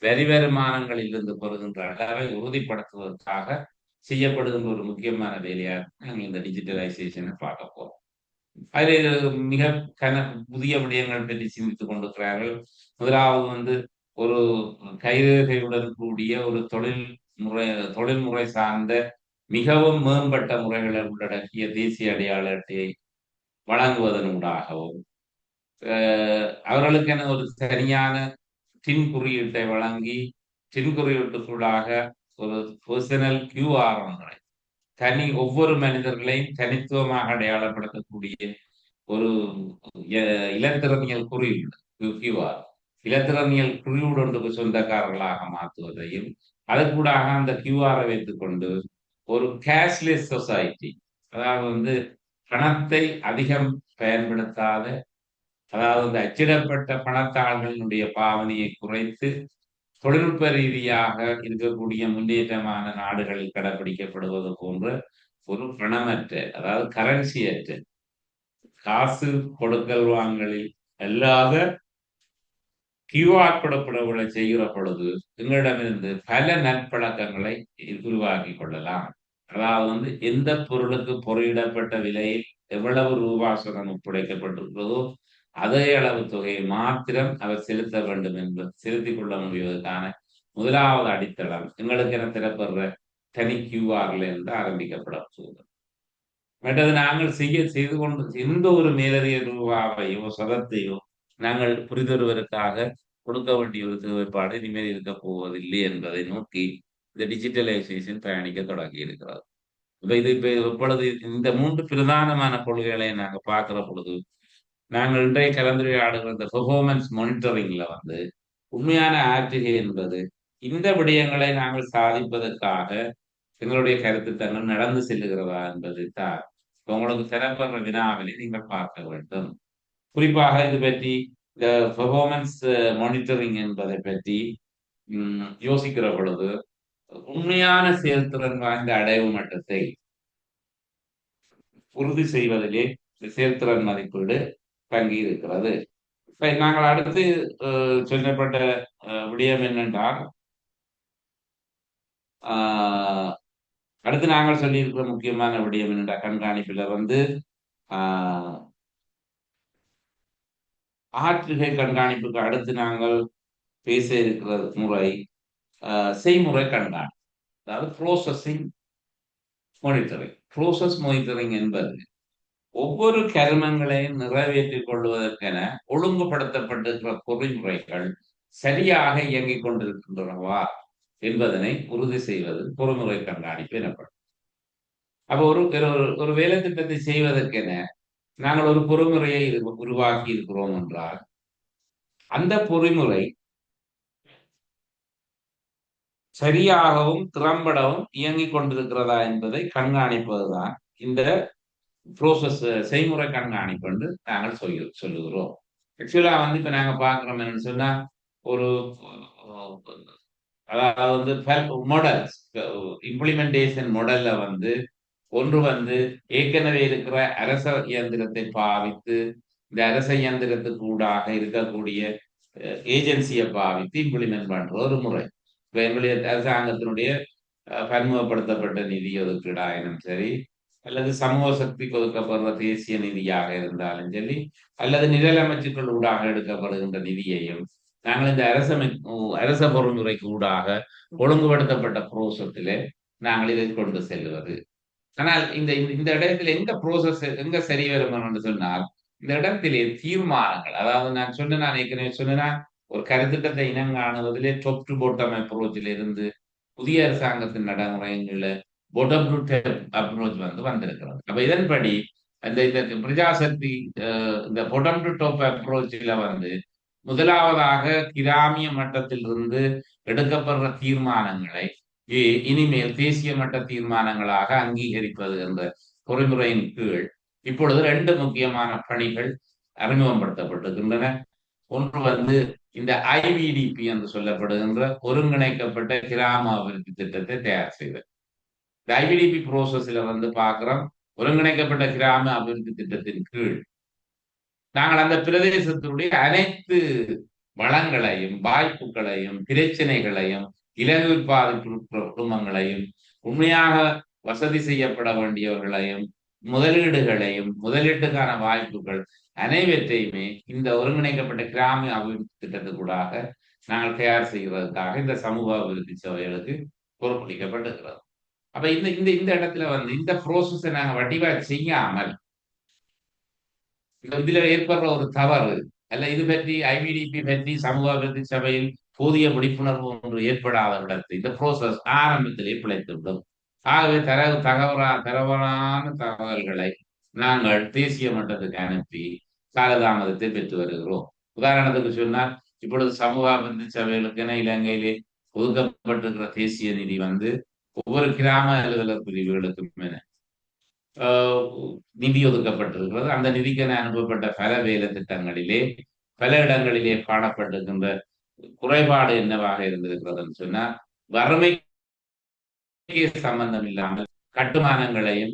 வரி வருமானங்களில் இருந்து பெறுகின்ற அளவை உறுதிப்படுத்துவதற்காக செய்யப்படுகின்ற ஒரு முக்கியமான வேலையாக நாங்கள் இந்த டிஜிட்டலைசேஷனை பார்க்க போறோம். அதில் மிக புதிய விடயங்கள் பற்றி சிந்தித்துக் கொண்டிருக்கிறார்கள். முதலாவது வந்து ஒரு கைரேகையுடன் கூடிய ஒரு தொழில்முறை சார்ந்த மிகவும் மேம்பட்ட முறைகளை உள்ளடக்கிய தேசிய அடையாள அட்டையை வழங்குவதனூடாகவும் அவர்களுக்கென ஒரு சரியான டின் குறியீட்டை வழங்கி டின் குறியீட்டுக்குள்ளாக ஒரு பர்சனல் கியூஆர் ஒன்றை ஒவ்வொரு மனிதர்களையும் தனித்துவமாக அடையாளப்படுத்தக்கூடிய ஒரு இலத்திரனியல் குறியீடு கியூஆர் இலத்திரனியல் குறியீடு ஒன்றுக்கு சொந்தக்காரர்களாக மாற்றுவதையும் அதற்கூடாக அந்த கியூஆரை வைத்துக்கொண்டு ஒரு கேஷ்லெஸ் சொசைட்டி, அதாவது வந்து பணத்தை அதிகம் பயன்படுத்தாத, அதாவது இந்த அச்சிடப்பட்ட பணத்தாள்களினுடைய பாவனையை குறைத்து தொழில்நுட்ப ரீதியாக இருக்கக்கூடிய முன்னேற்றமான நாடுகளில் கடைபிடிக்கப்படுவது போன்ற ஒரு பணமற்ற, அதாவது கரன்சியற்ற, காசு கொடுக்கல் வாங்கலில் அல்லாத கியூஆர் கொடுப்பனவுகளை செய்கிற பொழுது எங்களிடமிருந்து பல நற்பழக்கங்களை உருவாக்கி கொள்ளலாம். அதாவது வந்து எந்த பொருளுக்கு பொருளிடப்பட்ட விலையில் எவ்வளவு ரூபாசுரம் ஒப்படைக்கப்பட்டிருக்கிறதோ அதே அளவு தொகையை மாத்திரம் அவர் செலுத்த வேண்டும் என்று செலுத்திக் கொள்ள முடிவதற்கான முதலாவது அடித்தளம் எங்களுக்கு என திறப்படுற தனி கியூஆர்ல இருந்து ஆரம்பிக்கப்பட போகுது. மற்றது நாங்கள் செய்து கொண்டு எந்த ஒரு மேலதிக ரூபாவையோ சதத்தையோ நாங்கள் புரிதொருவருக்காக கொடுக்க வேண்டிய ஒரு தேவைப்பாடு இனிமேல் இருக்க போவதில்லை என்பதை நோக்கி இந்த டிஜிட்டலைசேஷன் பயணிக்க தொடங்கி இருக்கிறது. இப்ப இப்பொழுது இந்த 3 பிரதானமான கொள்கைகளை நாங்க பார்க்கிற பொழுது நாங்கள் இன்றைய கலந்துரையாடுகிற இந்த பெர்ஃபார்மன்ஸ் மானிட்டரிங்ல வந்து உண்மையான ஆற்றுகை என்பது இந்த விடயங்களை நாங்கள் சாதிப்பதற்காக எங்களுடைய கருத்துத்தங்கள் நடந்து செல்லுகிறதா என்பதை தான் உங்களுக்கு தரப்படுற வினாவினை நீங்கள் பார்க்க வேண்டும். குறிப்பாக இது பற்றி இந்த பெர்ஃபார்மன்ஸ் மானிட்டரிங் என்பதை பற்றி யோசிக்கிற பொழுது உண்மையான செயல்திறன் வாய்ந்த அடைவு மட்டத்தை உறுதி செய்வதிலே செயல்திறன் மதிப்பீடு தங்கி இருக்கிறது. நாங்கள் அடுத்து சொல்லப்பட்ட விடயம் என்னென்றால் அடுத்து நாங்கள் சொல்லியிருக்கிற முக்கியமான விடயம் என்னென்ற கண்காணிப்புல வந்து ஆற்றுகை கண்காணிப்புக்கு அடுத்து நாங்கள் பேச இருக்கிற முறை செய்முறை கண்காணிப்பு, அதாவது ப்ரோசஸிங் மானிட்டரிங். ப்ரோசஸ் மானிட்டரிங் என்பது ஒவ்வொரு கருமங்களையும் நிறைவேற்றிக் கொள்வதற்கென ஒழுங்குபடுத்தப்பட்டிருக்கிற பொறிமுறைகள் சரியாக இயங்கிக் கொண்டிருக்கின்றனவா என்பதனை உறுதி செய்வது பொறிமுறை கண்காணிப்பு எனப்படும். அப்ப ஒரு வேலை திட்டத்தை செய்வதற்கென நாங்கள் ஒரு பொறிமுறையை உருவாக்கி இருக்கிறோம் என்றால் அந்த பொறிமுறை சரியாகவும் திறம்படவும் இயங்கிக் கொண்டிருக்கிறதா என்பதை கண்காணிப்பதுதான் இந்த ப்ரோசஸ் செய்முறை கண்காணிப்பு என்று நாங்கள் சொல்லுகிறோம். ஆக்சுவலா வந்து இப்ப நாங்க பாக்குறோம் என்னன்னு சொன்னா ஒரு அதாவது வந்து மாடல்ஸ் இம்ப்ளிமெண்டேஷன் மாடல்ல வந்து ஒன்று வந்து ஏற்கனவே இருக்கிற அரச இயந்திரத்தை பாவித்து இந்த அரச இயந்திரத்துக்கு ஊடாக இருக்கக்கூடிய ஏஜென்சியை பாவித்து இம்ப்ளிமெண்ட் பண்ற ஒரு முறை. இப்ப எங்களுடைய அரசாங்கத்தினுடைய பன்முகப்படுத்தப்பட்ட நிதி ஒதுக்கீடாயினும் சரி, அல்லது சமூக சக்திக்கு ஒதுக்கப்படுற தேசிய நிதியாக இருந்தாலும் சரி, அல்லது நிழலமைச்சுக்கள் ஊடாக எடுக்கப்படுகின்ற நிதியையும் நாங்கள் இந்த அரச பொருள்முறைக்கு ஊடாக ஒழுங்குபடுத்தப்பட்ட புரோசத்திலே நாங்கள் இதை கொண்டு செல்வது. ஆனால் இந்த இந்த இந்த இடத்துல எங்க ப்ரோசஸ் எங்க சரி வரும் என்று சொன்னால், இந்த இடத்திலே தீர்மானங்கள், அதாவது நான் ஏற்கனவே சொன்னேன்னா, ஒரு கருத்திட்டத்தை இனங்காணுவதிலே டாப் டு பாட்டம் அப்ரோச்சில் இருந்து புதிய அரசாங்கத்தின் நடைமுறைகளில் பாட்டம் டு டாப் அப்ரோச் வந்திருக்கிறது. அப்ப இதன்படி அந்த இந்த பிரஜாசக்தி இந்த பாட்டம் டு டாப் அப்ரோச்சில் முதலாவதாக கிராமிய மட்டத்திலிருந்து எடுக்கப்படுற தீர்மானங்களை இனிமேல் தேசிய மட்ட தீர்மானங்களாக அங்கீகரிப்பது என்ற பொறிமுறையின் கீழ் இப்பொழுது ரெண்டு முக்கியமான பணிகள் அறிமுகப்படுத்தப்பட்டிருக்கின்றன. ஒன்று இந்த ஐவிடிபி என்று சொல்லப்படுகின்ற ஒருங்கிணைக்கப்பட்ட கிராம அபிவிருத்தி திட்டத்தை தயார் செய்வது. இந்த ஐவிடிபி ப்ரோசஸ்ல பார்க்கிறோம், ஒருங்கிணைக்கப்பட்ட கிராம அபிவிருத்தி திட்டத்தின் கீழ் நாங்கள் அந்த பிரதேசத்தினுடைய அனைத்து வளங்களையும் வாய்ப்புகளையும் பிரச்சனைகளையும் இலகு பாதிப்பு குடும்பங்களையும் உண்மையாக வசதி செய்யப்பட வேண்டியவர்களையும் முதலீடுகளையும் முதலீட்டுக்கான வாய்ப்புகள் அனைவற்றையுமே இந்த ஒருங்கிணைக்கப்பட்ட கிராம அபிவிருத்தி திட்டத்துக்கூடாக நாங்கள் தயார் செய்வதற்காக இந்த சமூக அபிவிருத்தி சபைகளுக்கு பொறுப்பளிக்கப்பட்டிருக்கிறது. அப்ப இந்த இந்த இந்த இடத்துல இந்த ப்ரோசஸை நாங்கள் வடிவா செய்யாமல் இதுல ஏற்படுற ஒரு தவறு அல்ல, இது பற்றி ஐவிடிபி பற்றி சமூக அபிவிருத்தி சபையில் போதிய விழிப்புணர்வு ஒன்று ஏற்படாத இடத்து இந்த ப்ரோசஸ் ஆரம்பத்திலே பிழைத்துவிடும். ஆகவே தரவரான தகவல்களை நாங்கள் தேசிய மட்டத்துக்கு அனுப்பி காலதாமதத்தை பெற்று வருகிறோம். உதாரணத்துக்கு சொன்னால், இப்பொழுது சமூக அபிவிருத்தி சபைகளுக்கென இலங்கையிலே ஒதுக்கப்பட்டிருக்கிற தேசிய நிதி ஒவ்வொரு கிராம அலுவலர் பிரிவுகளுக்கும் என நிதி ஒதுக்கப்பட்டிருக்கிறது. அந்த நிதிக்கென அனுப்பப்பட்ட பல வேலை திட்டங்களிலே பல இடங்களிலே காணப்பட்டிருக்கின்ற குறைபாடு என்னவாக இருந்திருக்கிறதுன்னு சொன்னா, வறுமைக்கு சம்பந்தம் இல்லாமல் கட்டுமானங்களையும்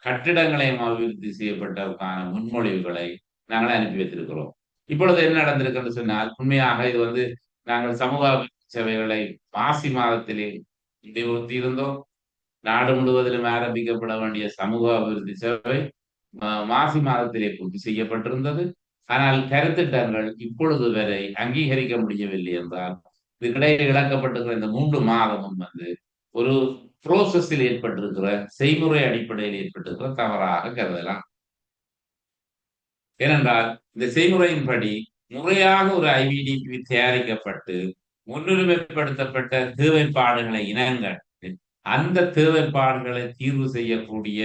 கட்டிடங்களையும் அபிவிருத்தி செய்யப்பட்டதற்கான முன்மொழிவுகளை நாங்கள் அனுப்பி வைத்திருக்கிறோம். இப்பொழுது என்ன நடந்திருக்குன்னு சொன்னால், உண்மையாக இது நாங்கள் சமூக சேவைகளை மாசி மாதத்திலே நிறுத்தி இருந்தோம். நாடு முழுவதிலும் ஆரம்பிக்கப்பட வேண்டிய சமூக அபிவிருத்தி சேவை மாசி மாதத்திலே பூர்த்தி செய்யப்பட்டிருந்தது. ஆனால் கருத்திட்டங்கள் இப்பொழுது வரை அங்கீகரிக்க முடியவில்லை என்றால், இதுக்கிடையே இழக்கப்பட்டிருக்கிற இந்த 3 மாதமும் ஒரு புரோசஸில் ஏற்பட்டிருக்கிற செய்முறை அடிப்படையில் ஏற்பட்டிருக்கிற தவறாக கருதலாம். ஏனென்றால் இந்த செய்முறையின்படி முறையாக ஒரு ஐவிடிபி தயாரிக்கப்பட்டு முன்னுரிமைப்படுத்தப்பட்ட தேவைப்பாடுகளை இனங்கண்டு அந்த தேவைப்பாடுகளை தீர்வு செய்யக்கூடிய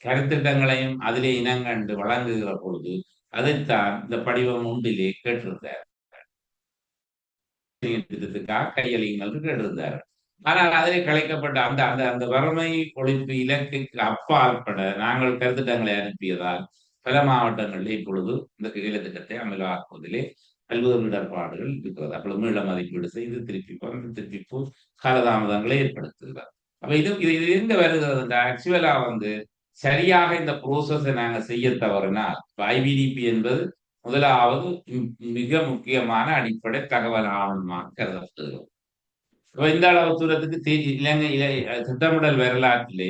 கருத்திட்டங்களையும் அதிலே இனங்கண்டு வழங்குகிற பொழுது அதைத்தான் இந்த படிவம் 1 கேட்டிருந்தார். கையளிங்கள் கேட்டிருந்தார். ஆனால் அதிலே கலைக்கப்பட்ட அந்த அந்த அந்த வறுமை ஒழிப்பு இலக்குக்கு அப்பாற்பட நாங்கள் கருத்திட்டங்களை அனுப்பியதால் பல மாவட்டங்களில் இப்பொழுது இந்த கையில திட்டத்தை அமலாக்குவதிலே பல்வேறு இடர்பாடுகள் இருக்கிறது. அப்பொழுது மீள மதிப்பீடு செய்து திருப்பி காலதாமதங்களை ஏற்படுத்துகிறார். அப்ப இது இது எங்க வருகிறது? ஆக்சுவலா சரியாக இந்த ப்ரோசஸை நாங்க செய்ய தவறினால், ஐவிடிபி என்பது முதலாவது மிக முக்கியமான அடிப்படை தகவல் ஆவணமாக கருதப்படுகிறது. இந்த அளவு தூரத்துக்கு இலங்கை திட்டமிடல் வரலாற்றிலே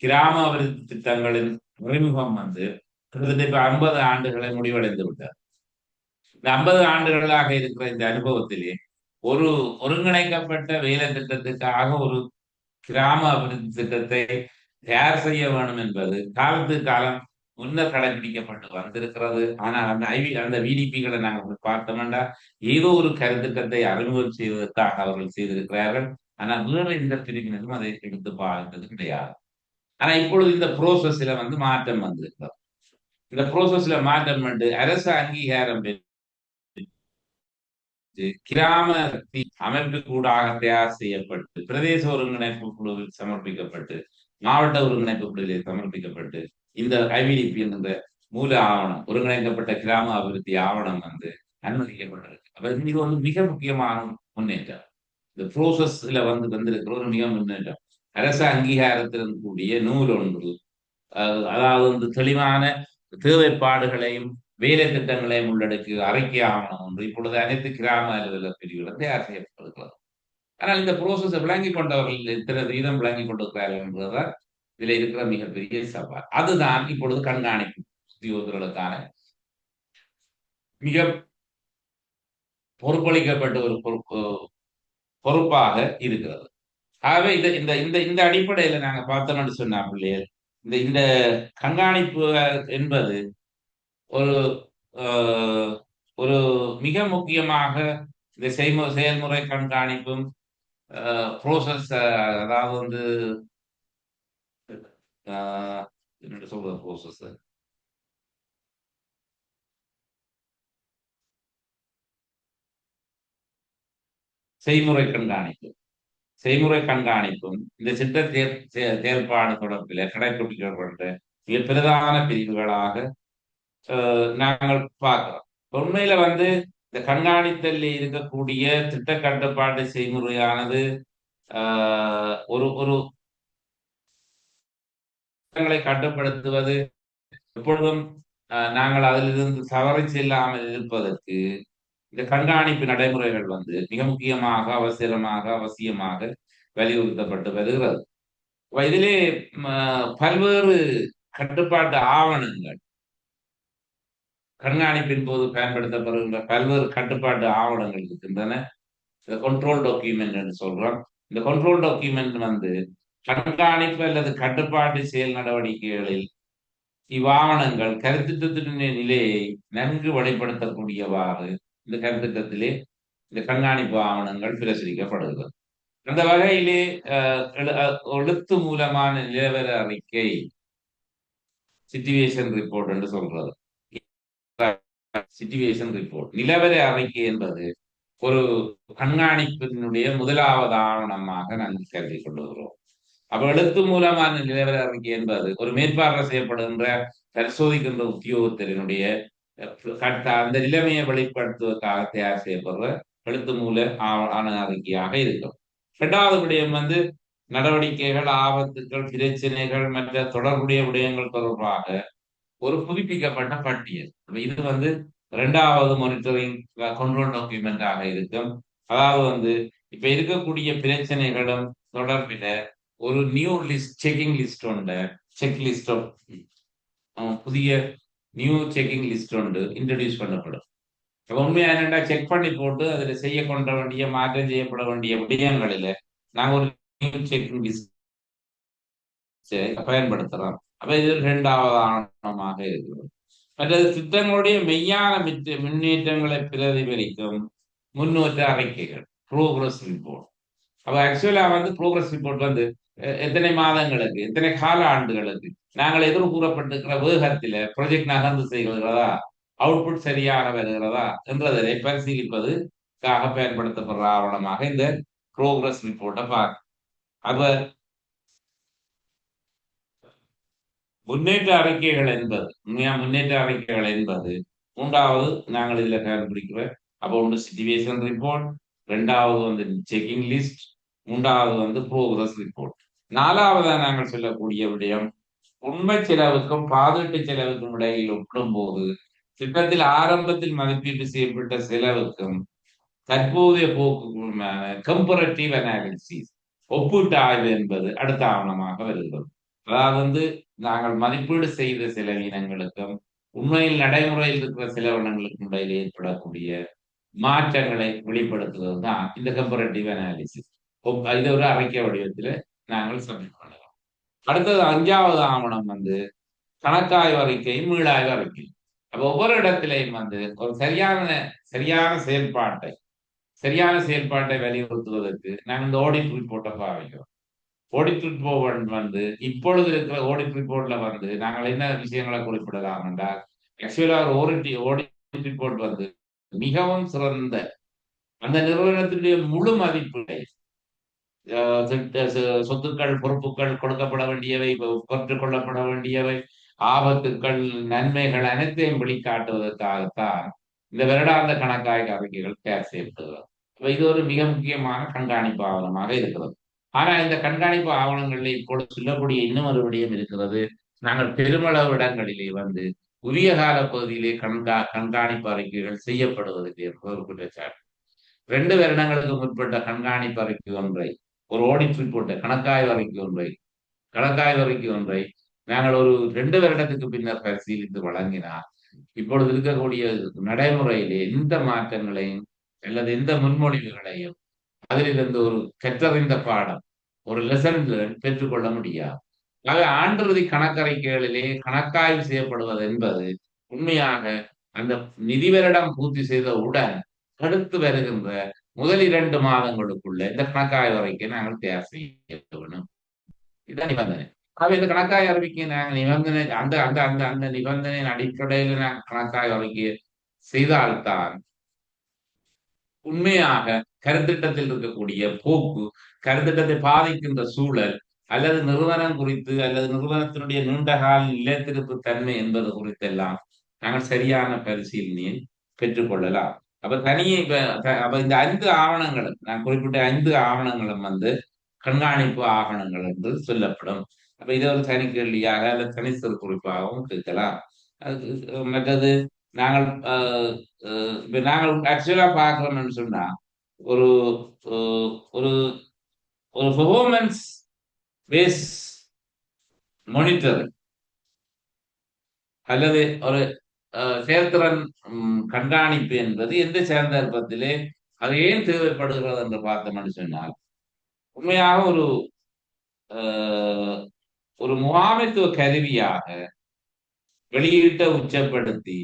கிராம அபிவிருத்தி திட்டங்களின் அறிமுகம் கிட்டத்தட்ட இப்ப 50 ஆண்டுகளை முடிவடைந்து விட்டார். இந்த 50 ஆண்டுகளாக இருக்கிற இந்த அனுபவத்திலே ஒரு ஒருங்கிணைக்கப்பட்ட வேலை திட்டத்துக்காக ஒரு கிராம அபிவிருத்தி திட்டத்தை தயார் செய்ய வேண்டும் என்பது காலத்துக்கு காலம் முன்னர் கடைபிடிக்கப்பட்டு வந்திருக்கிறது. ஆனால் அந்த விடிபிகளை நாங்கள் பார்த்தோம்னா ஏதோ ஒரு கருத்திட்டத்தை அறிமுகம் செய்வதற்காக அவர்கள் செய்திருக்கிறார்கள். ஆனால் வேறு எந்த பிரிவினரும் அதை எடுத்து பார்க்கிறது கிடையாது. ஆனா இப்பொழுது இந்த ப்ரோசஸ்ல மாற்றம் வந்திருக்கிறது. இந்த ப்ரோசஸ்ல மாற்றம் அரசு அங்கீகாரம் கிராம அமைப்பு கூடாக தயார் செய்யப்பட்டு பிரதேச ஒருங்கிணைப்பு குழுவில் சமர்ப்பிக்கப்பட்டு மாவட்ட ஒருங்கிணைப்பு குழுவில் சமர்ப்பிக்கப்பட்டு இந்த ஐவிடிபி என்ற மூல ஆவணம் ஒருங்கிணைக்கப்பட்ட கிராம அபிவிருத்தி ஆவணம் அனுமதிக்கப்பட்டிருக்கு. அப்ப இது மிக முக்கியமான முன்னேற்றம். இந்த ப்ரோசஸ்ல வந்திருக்கிற ஒரு மிக முன்னேற்றம். அரச அங்கீகாரத்திலிருந்து கூடிய நூல் ஒன்று, அதாவது தெளிவான தேவைப்பாடுகளையும் வேலை திட்டங்களையும் உள்ளடக்கி அறிக்கை ஆவணம் ஒன்று இப்பொழுது அனைத்து கிராம அலுவலர் பிரிவுகளும் தயார் செய்யப்பட்டிருக்கிறது. ஆனால் இந்த ப்ரோசஸை விளங்கி கொண்டவர்கள் எத்தனை வீதம் விளங்கி கொண்டிருக்கிறார்கள் என்பதுதான் இதுல இருக்கிற மிகப்பெரிய சவால். அதுதான் இப்பொழுது கண்காணிப்பு உத்தியோகர்களுக்கான மிக பொறுப்பளிக்கப்பட்ட ஒரு பொறுப்பாக இருக்கிறது. ஆகவே இந்த இந்த இந்த இந்த அடிப்படையில நாங்க பார்த்தோம்னு சொன்னா பிள்ளைகள், இந்த இந்த கண்காணிப்பு என்பது ஒரு அஹ், ஒரு மிக முக்கியமாக இந்த செயல்முறை கண்காணிப்பும் ப்ரோசஸ், அதாவது வந்து என்ன சொல்றது, ப்ரோசஸ் செய்முறை கண்காணிப்பு, செய்முறை கண்காணிப்பும் இந்த திட்ட செயல்பாடு தொடர்பில் கடைபிடிக்கப்படுகின்ற மிக பிரதான பிரிவுகளாக நாங்கள் பார்க்கிறோம். உண்மையில வந்து இந்த கண்காணித்தல் இருக்கக்கூடிய திட்ட கட்டுப்பாட்டு செய்முறையானது ஒரு ஒரு திட்டங்களை கட்டுப்படுத்துவது எப்பொழுதும் நாங்கள் அதிலிருந்து தவறி செல்லாமல் இருப்பதற்கு இந்த கண்காணிப்பு நடைமுறைகள் வந்து மிக முக்கியமாக அவசியமாக வலியுறுத்தப்பட்டு வருகிறது. இதிலே பல்வேறு கட்டுப்பாட்டு ஆவணங்கள், கண்காணிப்பின் போது பயன்படுத்தப்படுகின்ற பல்வேறு கட்டுப்பாட்டு ஆவணங்கள் இருக்கின்றன. கண்ட்ரோல் டாக்குமெண்ட் என்று சொல்றோம். இந்த கண்ட்ரோல் டாக்குமெண்ட் வந்து கண்காணிப்பு அல்லது கட்டுப்பாட்டு செயல் நடவடிக்கைகளில் இவ்வாவணங்கள் கருத்திட்டத்தினுடைய நிலையை நன்கு வெளிப்படுத்தக்கூடியவாறு இந்த கருத்திட்டத்திலே இந்த கண்காணிப்பு ஆவணங்கள் பிரசுரிக்கப்படுகிறது. அந்த வகையிலே எழுத்து மூலமான நிலவர அறிக்கை, சிச்சுவேஷன் ரிப்போர்ட் என்று சொல்றது. சிச்சுவேஷன் ரிப்போர்ட், நிலவர அறிக்கை என்பது ஒரு கண்காணிப்பினுடைய முதலாவது ஆவணமாக நாங்கள் கருதி கொள்ளுகிறோம். அப்ப எழுத்து மூலமான நிலவர அறிக்கை என்பது ஒரு மேற்பார்வை செய்யப்படுகின்ற பரிசோதிக்கின்ற உத்தியோகத்தரினுடைய அந்த நிலைமையை வெளிப்படுத்துவதற்காக தயார் செய்யப்படுற எழுத்து மூல ஆவண அறிக்கையாக இருக்கும். இரண்டாவது விடயம் வந்து நடவடிக்கைகள், ஆபத்துக்கள், பிரச்சனைகள் மற்ற தொடர்புடைய விடயங்கள் தொடர்பாக ஒரு புதுப்பிக்கப்பட்ட பட்டியல். இது வந்து இரண்டாவது மானிட்டரிங் கண்ட்ரோல் டாக்குமெண்டாக இருக்கும். அதாவது வந்து இப்ப இருக்கக்கூடிய பிரச்சனைகளும் தொடர்பில ஒரு நியூ லிஸ்ட், செக்கிங் லிஸ்ட் உண்டு, செக் லிஸ்ட் ஆஃப் புதிய நியூ செக்கிங் லிஸ்ட் ஒன்று இன்ட்ரடியூஸ் பண்ணப்படும். உண்மையா என்னண்டா செக் பண்ணி போட்டு அதுல செய்ய கொண்ட வேண்டிய மாற்றம் செய்யப்பட வேண்டிய விடயங்களில நாங்க ஒரு நியூ செக்கிங் லிஸ்ட் பயன்படுத்துறோம். அப்ப இது இரண்டாவது ஆவணமாக இருக்கிறது. மற்றது திட்டங்களுடைய மெய்யான முன்னேற்றங்களை பிரதிபலிக்கும் முன்னோட்ட அறிக்கைகள், ப்ரோக்ரஸ் ரிப்போர்ட். அப்ப ஆக்சுவலா வந்து ப்ரோக்ரஸ் ரிப்போர்ட் வந்து எத்தனை மாதங்களுக்கு, எத்தனை கால ஆண்டுகளுக்கு நாங்கள் எதிர்கூறப்பட்டிருக்கிற வேகத்தில ப்ரொஜெக்ட் நகர்ந்து செய்கிறதா, அவுட்புட் சரியாக வருகிறதா என்றதை பரிசீலிப்பதுக்காக பயன்படுத்தப்படுற ஆவணமாக இந்த ப்ரோக்ரஸ் ரிப்போர்ட்டை பார்க்க. அப்ப முன்னேற்ற அறிக்கைகள் என்பது, உண்மையா முன்னேற்ற அறிக்கைகள் என்பது மூன்றாவது நாங்கள் இதுல கண்டுபிடிக்கிற. அப்போ ஒன்று சிச்சுவேஷன் ரிப்போர்ட், இரண்டாவது வந்து செக்கிங் லிஸ்ட், மூன்றாவது வந்து ப்ரோக்ரஸ் ரிப்போர்ட். நாலாவதா நாங்கள் சொல்லக்கூடிய விடயம் உண்மை செலவுக்கும் பாதீட்டு செலவுக்கும் இடையில் ஒப்பிடும்போது திட்டத்தில் ஆரம்பத்தில் மதிப்பீடு செய்யப்பட்ட செலவுக்கும் தற்போதைய போக்குமான கம்பரட்டிவ் அனாலிசிஸ், ஒப்பீட்டு ஆய்வு என்பது அடுத்த ஆவணமாக வருகிறது. அதாவது வந்து நாங்கள் மதிப்பீடு செய்த செலவினங்களுக்கும் உண்மையில் நடைமுறையில் இருக்கிற செலவினங்களுக்கும் இடையில் ஏற்படக்கூடிய மாற்றங்களை வெளிப்படுத்துவது தான் இந்த கம்பரட்டிவ் அனாலிசிஸ். இது ஒரு அறிக்கை வடிவத்தில் நாங்கள் சப்மிட் பண்ணலாம். அடுத்தது அஞ்சாவது ஆவணம் வந்து கணக்காய்வு அறிக்கை, மீளாய்வு அறிக்கை. அப்ப ஒவ்வொரு இடத்திலையும் வந்து ஒரு சரியான சரியான செயல்பாட்டை வலியுறுத்துவதற்கு நாங்கள் இந்த ஆடிட் ரிப்போர்ட்டை பாவிக்கிறோம். ஆடிட் ரிப்போர்ட் வந்து இப்பொழுது இருக்கிற ஆடிட் ரிப்போர்ட்ல வந்து நாங்கள் என்ன விஷயங்களை குறிப்பிடலாம் என்றால், ஆக்சுவலா ஒரு ஆடிட் ரிப்போர்ட் வந்து மிகவும் சிறந்த அந்த நிறுவனத்தினுடைய முழு மதிப்பீட்டை, சொத்துக்கள், பொறுப்புகள், கொடுக்கப்பட வேண்டியவை, பெற்றுக் கொள்ளப்பட வேண்டியவை, ஆபத்துக்கள், நன்மைகள் அனைத்தையும் வெளிக்காட்டுவதற்காகத்தான் இந்த வருடாந்த கணக்காய்வு அறிக்கைகள் தயார் செய்யப்படுகிறது. இது ஒரு மிக முக்கியமான கண்காணிப்பு ஆவணமாக இருக்கிறது. ஆனா இந்த கண்காணிப்பு ஆவணங்களில் இப்பொழுது சொல்லக்கூடிய இன்னும் ஒரு விடயம் இருக்கிறது. நாங்கள் பெருமளவு இடங்களிலே வந்து உரிய கால பகுதியிலே கண்காணிப்பு அறிக்கைகள் செய்யப்படுவதில்லை என்ற ஒரு குற்றச்சாட்டு. 2 வருடங்களுக்கு முற்பட்ட கண்காணிப்பு அறிக்கை ஒன்றை, ஒரு ஆடிட் ரிப்போர்ட்டை, கணக்காய்வு அறிக்கை ஒன்றை நாங்கள் ஒரு 2 வருடத்துக்கு பின்னர் பரிசீலித்து வழங்கினார். இப்பொழுது இருக்கக்கூடிய நடைமுறையிலே எந்த மாற்றங்களையும் அல்லது எந்த முன்மொழிவுகளையும் அதிலிருந்து ஒரு கற்றறிந்த பாடம், ஒரு லெசன் பெற்றுக்கொள்ள முடியாது. ஆக ஆண்டிறுதி கணக்கறிக்கைகளிலே கணக்காய்வு செய்யப்படுவது என்பது உண்மையாக அந்த நிதி வருடம் பூர்த்தி செய்தவுடன் அடுத்து வருகின்ற முதல் 2 மாதங்களுக்குள்ள இந்த கணக்காய்வு அறிக்கை நாங்கள் தயார் செய்ய வேண்டும். இதுதான் நிபந்தனை. ஆக இந்த கணக்காய்வு அறிக்கை நாங்கள் நிபந்தனை அந்த அந்த அந்த அந்த நிபந்தனையின் அடிப்படையில் நாங்கள் கணக்காய்வு அறிக்கையை செய்தால்தான் உண்மையாக கருத்திட்டத்தில் இருக்கக்கூடிய போக்கு, கருத்திட்டத்தை பாதிக்கின்ற சூழல், அல்லது நிறுவனம் குறித்து அல்லது நிறுவனத்தினுடைய நீண்டகால நிலைத்திருப்பு தன்மை என்பது குறித்தெல்லாம் நாங்கள் சரியான பரிசீலனையை பெற்றுக்கொள்ளலாம். அப்ப தனியே அப்ப இந்த 5 ஆவணங்களும், நான் குறிப்பிட்ட 5 ஆவணங்களும் கண்காணிப்பு ஆவணங்கள் என்று சொல்லப்படும். அப்ப இதை ஒரு தனி கேள்வியாக அல்லது தனி சிறு குறிப்பாகவும் கேட்கலாம். மற்றது நாங்கள் இப்ப நாங்கள் ஆக்சுவலா பார்க்கிறோம்னு சொன்னா ஒரு ஒரு ஒரு பெர்ஃபார்மன்ஸ் பேஸ் மானிட்டர் அல்லது ஒரு செயல்திறன் கண்காணிப்பு என்பது எந்த சந்தர்ப்பத்திலே அது ஏன் தேவைப்படுகிறது என்று பார்த்தோம்னு சொன்னால், உண்மையாக ஒரு முகாமைத்துவ கருவியாக வெளியீட்டை உச்சப்படுத்தி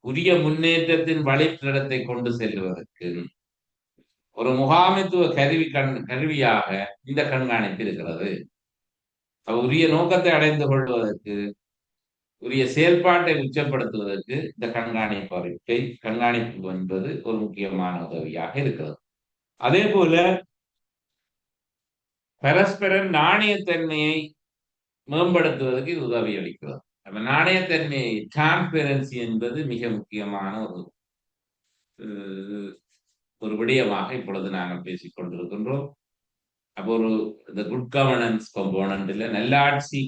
உரிய முன்னேற்றத்தின் வழித்தடத்தை கொண்டு செல்வதற்கு ஒரு முகாமைத்துவ கருவியாக இந்த கண்காணிப்பு இருக்கிறது. உரிய நோக்கத்தை அடைந்து கொள்வதற்கு, உரிய செயல்பாட்டை உச்சப்படுத்துவதற்கு இந்த கண்காணிப்பு என்பது ஒரு முக்கியமான உதவியாக இருக்கிறது. அதே போல பரஸ்பர நாணயத்தன்மையை மேம்படுத்துவதற்கு இது உதவி அளிக்கிறது. அந்த நாணயத்தன்மையை, டிரான்ஸ்பெரன்சி என்பது மிக முக்கியமான ஒரு விடயமாக இப்பொழுது நாங்கள் பேசிக் கொண்டிருக்கின்றோம். அப்போ இந்த குட் கவர்னன்ஸ் கம்போனன்ட்ல நல்லாட்சி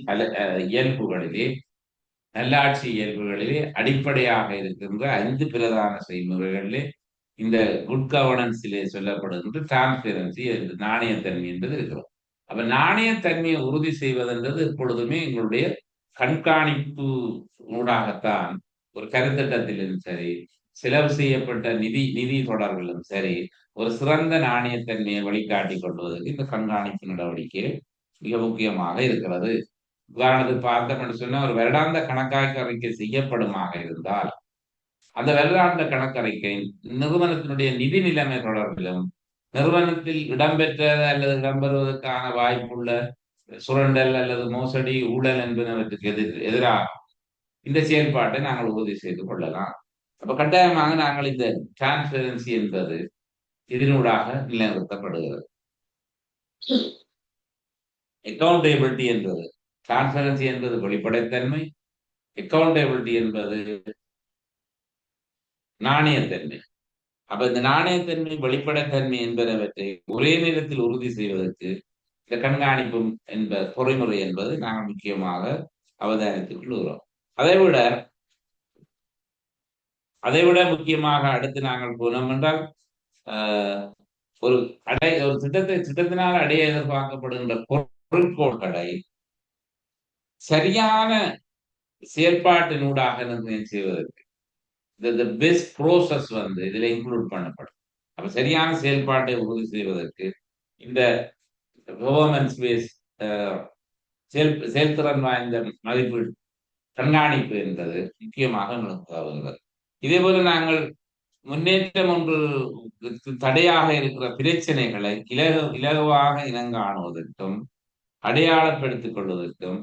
இயல்புகளிலே அடிப்படையாக இருக்கின்ற 5 பிரதான செய்முறைகளிலே இந்த குட் கவர்னன்ஸிலே சொல்லப்படுகின்ற டிரான்ஸ்பெரன்சி, நாணயத்தன்மை என்பது இருக்கிறோம். அப்ப நாணயத்தன்மையை உறுதி செய்வதென்றது எப்பொழுதுமே எங்களுடைய கண்காணிப்பு ஊடாகத்தான், ஒரு கருத்திட்டத்திலும் சரி, செலவு செய்யப்பட்ட நிதி தொடர்பிலும் சரி, ஒரு சிறந்த நாணயத்தன்மையை வழிகாட்டிக் கொள்வதற்கு இந்த கண்காணிப்பு நடவடிக்கை மிக முக்கியமாக இருக்கிறது. உதாரணத்துக்கு பார்த்தோம்னு சொன்னா, ஒரு வருடாந்த கணக்காய்வு செய்யப்படுமாக இருந்தால் அந்த வருடாந்த கணக்கறிக்கை நிறுவனத்தினுடைய நிதி நிலைமை தொடர்பிலும், நிறுவனத்தில் இடம்பெற்ற அல்லது இடம்பெறுவதற்கான வாய்ப்புள்ள சுரண்டல் அல்லது மோசடி, ஊழல் என்பனவற்றுக்கு எதிராக இந்த செயல்பாட்டை நாங்கள் உறுதி செய்து கொள்ளலாம். அப்ப கட்டாயமாக நாங்கள் இந்த டிரான்ஸ்பெரன்சி என்பது இதனூடாக நிலைநிறுத்தப்படுகிறது. அக்கௌண்டபிலிட்டி என்பது, டிரான்ஸ்பெரன்சி என்பது வெளிப்படைத்தன்மை, அக்கௌண்டபிலிட்டி என்பது நாணயத்தன்மை. அப்ப இந்த நாணயத்தன்மை, வெளிப்படைத்தன்மை என்பனவற்றை ஒரே நேரத்தில் உறுதி செய்வதற்கு இந்த கண்காணிப்பும் பொறிமுறை என்பது நாங்கள் முக்கியமாக அவதானித்துக் கொள்கிறோம். அதைவிட முக்கியமாக அடுத்து நாங்கள் போனோம் என்றால், ஒரு திட்டத்தினால் அடைய எதிர்பார்க்கப்படுகின்ற பொருட்கோள்களை சரியான செயல்பாட்டினூடாக நிர்ணயம் செய்வதற்கு பெஸ்ட் ப்ரோசஸ் இதுல இன்க்ளூட் பண்ணப்படும். அப்ப சரியான செயல்பாட்டை உறுதி செய்வதற்கு இந்த பெர்ஃபார்மன்ஸ் பேஸ் செயல்திறன் வாய்ந்த மதிப்பீடு கண்காணிப்பு என்பது முக்கியமாக எங்களுக்கு உதவுகிறது. இதே போல நாங்கள் முன்னேற்றம் ஒன்று தடையாக இருக்கிற பிரச்சனைகளை இலகுவாக இனங்காணுவதற்கும், அடையாளப்படுத்திக் கொள்வதற்கும்,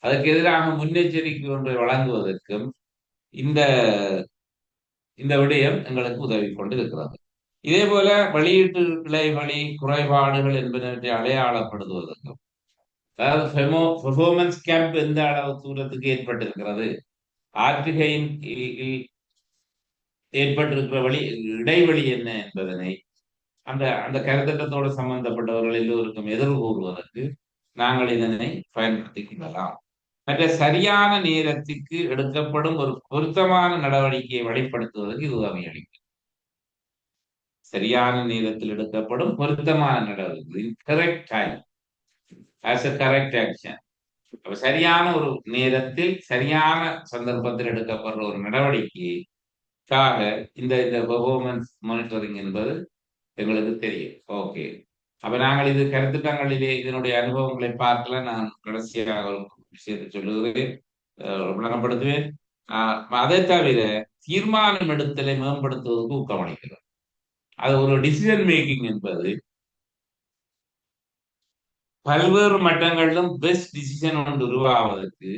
அதற்கு எதிராக முன்னெச்சரிக்கை ஒன்றை வழங்குவதற்கும் இந்த விடயம் எங்களுக்கு உதவி கொண்டு இருக்கிறது. இதே போல வெளியீட்டு இடைவெளி, குறைபாடுகள் என்பனவற்றை அடையாளப்படுத்துவதற்கும், அதாவது பெர்ஃபார்மன்ஸ் கேம்ப் எந்த அளவு தூரத்துக்கு ஏற்பட்டிருக்கிறது, ஆற்றுகையின் ஏற்பட்டிருக்கிற இடைவெளி என்ன என்பதனை அந்த கருத்திட்டத்தோடு சம்பந்தப்பட்டவர்கள் எல்லோருக்கும் எதிர்கூறுவதற்கு நாங்கள் இதனை பயன்படுத்திக் கொள்ளலாம். மற்ற சரியான நேரத்துக்கு எடுக்கப்படும் ஒரு பொருத்தமான நடவடிக்கையை வெளிப்படுத்துவதற்கு இது உதவி அளிக்கும். சரியான நேரத்தில் எடுக்கப்படும் பொருத்தமான நடவடிக்கை, correct time as a correct action. அப்ப சரியான ஒரு நேரத்தில் சரியான சந்தர்ப்பத்தில் எடுக்கப்படுற ஒரு நடவடிக்கைக்காக இந்த இந்த பெர்ஃபார்மன்ஸ் மானிட்டரிங் என்பது எங்களுக்கு தெரியும். ஓகே. அப்ப நாங்கள் இது கருத்துட்டங்களிலே இதனுடைய அனுபவங்களை பார்க்கல. நான் கடைசியாக ஒரு விஷயத்தை சொல்லுகிறேன், விளங்கப்படுத்துவேன். அதை தவிர தீர்மானம் எடுத்தலை மேம்படுத்துவதற்கு ஊக்கமளிக்கிறது. அது ஒரு டிசிஷன் மேக்கிங் என்பது பல்வேறு மட்டங்களிலும் பெஸ்ட் டிசிஷன் ஒன்று உருவாவதற்கு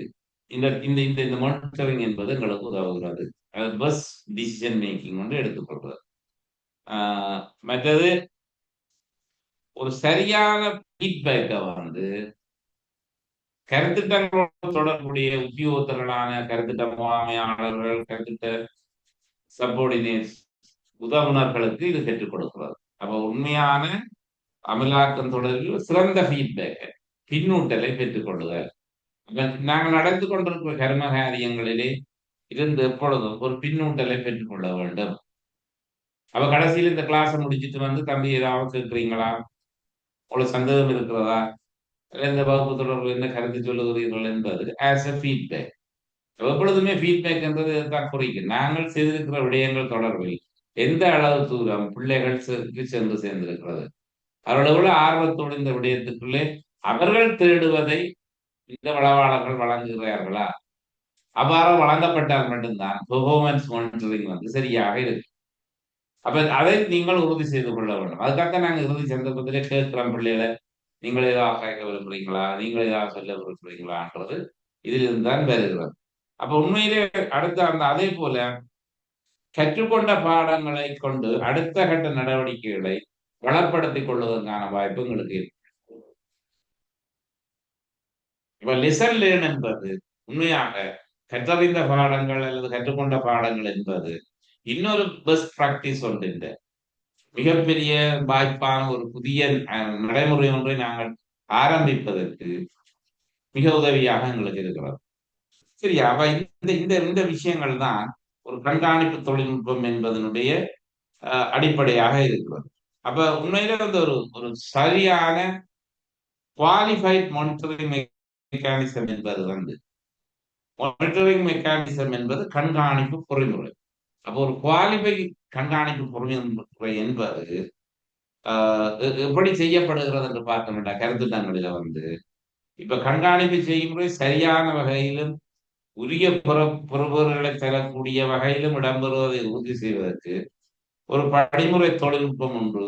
இந்த இந்த இந்த இந்த மானிட்டரிங் என்பது எங்களுக்கு உதவுகிறது. அது பெஸ்ட் டிசிஷன் மேக்கிங் ஒன்று எடுத்துக்கொள்கிறது. மற்றது ஒரு சரியான ஃபீட்பேக்கை வந்து கருத்திட்டங்களோடு தொடர்புடைய உத்தியோகத்தர்களான கருத்திட்ட முகாமையாளர்கள், கருத்திட்ட சப்போர்டினேட்ஸ், உதவுனர்களுக்கு இது பெற்றுக் கொடுக்கிறது. அப்ப உண்மையான அமலாக்கம் தொடர்பில் சிறந்த ஃபீட்பேக்கை, பின்னூட்டலை பெற்றுக் கொள்ளுதல். நாங்கள் நடந்து கொண்டிருக்கிற கர்ம காரியங்களிலே இருந்து எப்பொழுதும் ஒரு பின்னூட்டலை பெற்றுக்கொள்ள வேண்டும். அப்ப கடைசியில் இந்த கிளாஸை முடிச்சுட்டு வந்து, தம்பி ஏதாவது கேட்கிறீங்களா, உங்களுக்கு சந்தேகம் இருக்கிறதா, இந்த வகுப்பு தொடர்பு என்ன கருத்து சொல்லுகிறீர்கள் என்பது ஆஸ் எ ஃபீட்பேக். எப்பொழுதுமே ஃபீட்பேக் என்பது தான் குறிக்கும். நாங்கள் செய்திருக்கிற விடயங்கள் தொடர்பில் எந்த அளவு தூரம் பிள்ளைகள் சென்று சேர்ந்திருக்கிறது, அவர்கள் எவ்வளவு ஆர்வத்தோடு இந்த விடயத்துக்குள்ளே அவர்கள் தேடுவதை இந்த வளவாளர்கள் வழங்குகிறார்களா, அவ்வாறு வழங்கப்பட்டால் மட்டும்தான் பெர்ஃபார்மன்ஸ் மானிட்டரிங் வந்து சரியாக இருக்கு. அப்ப அதை நீங்கள் உறுதி செய்து கொள்ள வேண்டும். அதுக்காக நாங்கள் இறுதி சந்தர்ப்பத்திலே கேட்கிறோம் பிள்ளைகளை, நீங்கள் ஏதாவது கேட்க விரும்புறீங்களா, நீங்கள் ஏதாவது சொல்ல விரும்புறீங்களான்றது இதிலிருந்து தான் வருகிறது. அப்ப உண்மையிலே அடுத்த அந்த அதே போல கற்றுக்கொண்ட பாடங்களை கொண்டு அடுத்த கட்ட நடவடிக்கைகளை வளப்படுத்திக் கொள்வதற்கான வாய்ப்பு உங்களுக்கு இருக்கு. இப்ப லெசன் லேர்ன் என்பது உண்மையாக கற்றறிந்த பாடங்கள் அல்லது கற்றுக்கொண்ட பாடங்கள் என்பது இன்னொரு பெஸ்ட் பிராக்டிஸ் ஒன்று. இந்த மிகப்பெரிய வாய்ப்பான ஒரு புதிய நடைமுறை ஒன்றை நாங்கள் ஆரம்பிப்பதற்கு மிக உதவியாக எங்களுக்கு இருக்கிறது. சரியா? அப்ப இந்த இந்த இந்த விஷயங்கள் தான் ஒரு கண்காணிப்பு தொழில்நுட்பம் என்பதனுடைய அடிப்படையாக இருக்கிறது. அப்ப உண்மையிலே வந்து ஒரு ஒரு சரியான குவாலிஃபைட் மானிட்டரிங் மெக்கானிசம் என்பது வந்து மானிட்டரிங் மெக்கானிசம் என்பது கண்காணிப்பு பொறிமுறை. அப்போ ஒரு குவாலிஃபை கண்காணிப்பு பொறிமுறை என்பது எப்படி செய்யப்படுகிறது என்று பார்த்தோம்னா, கருத்துட்டங்களில வந்து இப்ப கண்காணிப்பு செய்முறை சரியான வகையிலும் உரிய பொறுப்புகளை தரக்கூடிய வகையிலும் இடம்பெறுவதை உறுதி செய்வதற்கு ஒரு படிமுறை தொழில்நுட்பம் ஒன்று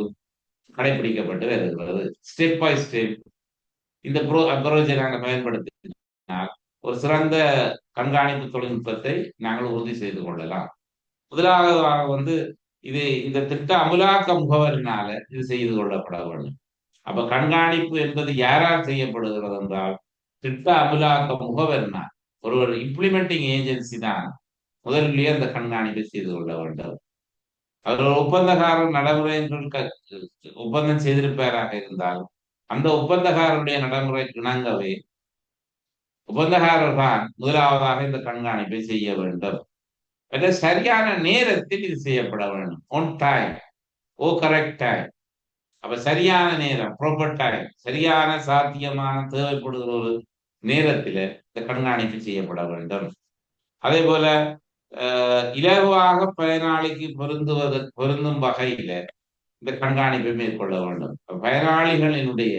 கடைபிடிக்கப்பட்டு வருகிறது. ஸ்டெப் பை ஸ்டெப் இந்த அப்ரோச்சை நாங்கள் பயன்படுத்தினால் ஒரு சிறந்த கண்காணிப்பு தொழில்நுட்பத்தை நாங்கள் உறுதி செய்து கொள்ளலாம். முதலாவதாக வந்து இது இந்த திட்ட அமுலாக்க முகவரினால இது செய்து கொள்ளப்பட வேண்டும். அப்ப கண்காணிப்பு என்பது யாரால் செய்யப்படுகிறது என்றால் திட்ட அமுலாக்க முகவரினால் ஒரு இம்ப்ளிமெண்டிங் ஏஜென்சி தான் முதலிலேயே அந்த கண்காணிப்பை செய்து கொள்ள வேண்டும். அவர் ஒரு ஒப்பந்தக்காரர் நடைமுறைகள் ஒப்பந்தம் செய்திருப்பாராக இருந்தால் அந்த ஒப்பந்தக்காரருடைய நடைமுறை இணங்கவே ஒப்பந்தக்காரர் தான் முதலாவதாக இந்த கண்காணிப்பை செய்ய வேண்டும். சரியான நேரத்தில் இது செய்யப்பட வேண்டும். ஒன் டைம், ஓ கரெக்ட் டைம். அப்ப சரியான நேரம், ப்ராப்பர் டைம், சரியான சாத்தியமான தேவைப்படுகிற ஒரு நேரத்தில் இந்த கண்காணிப்பு செய்யப்பட வேண்டும். அதே போல இலகுவாக பயனாளிக்கு பொருந்தும் வகையில இந்த கண்காணிப்பை மேற்கொள்ள வேண்டும். பயனாளிகளினுடைய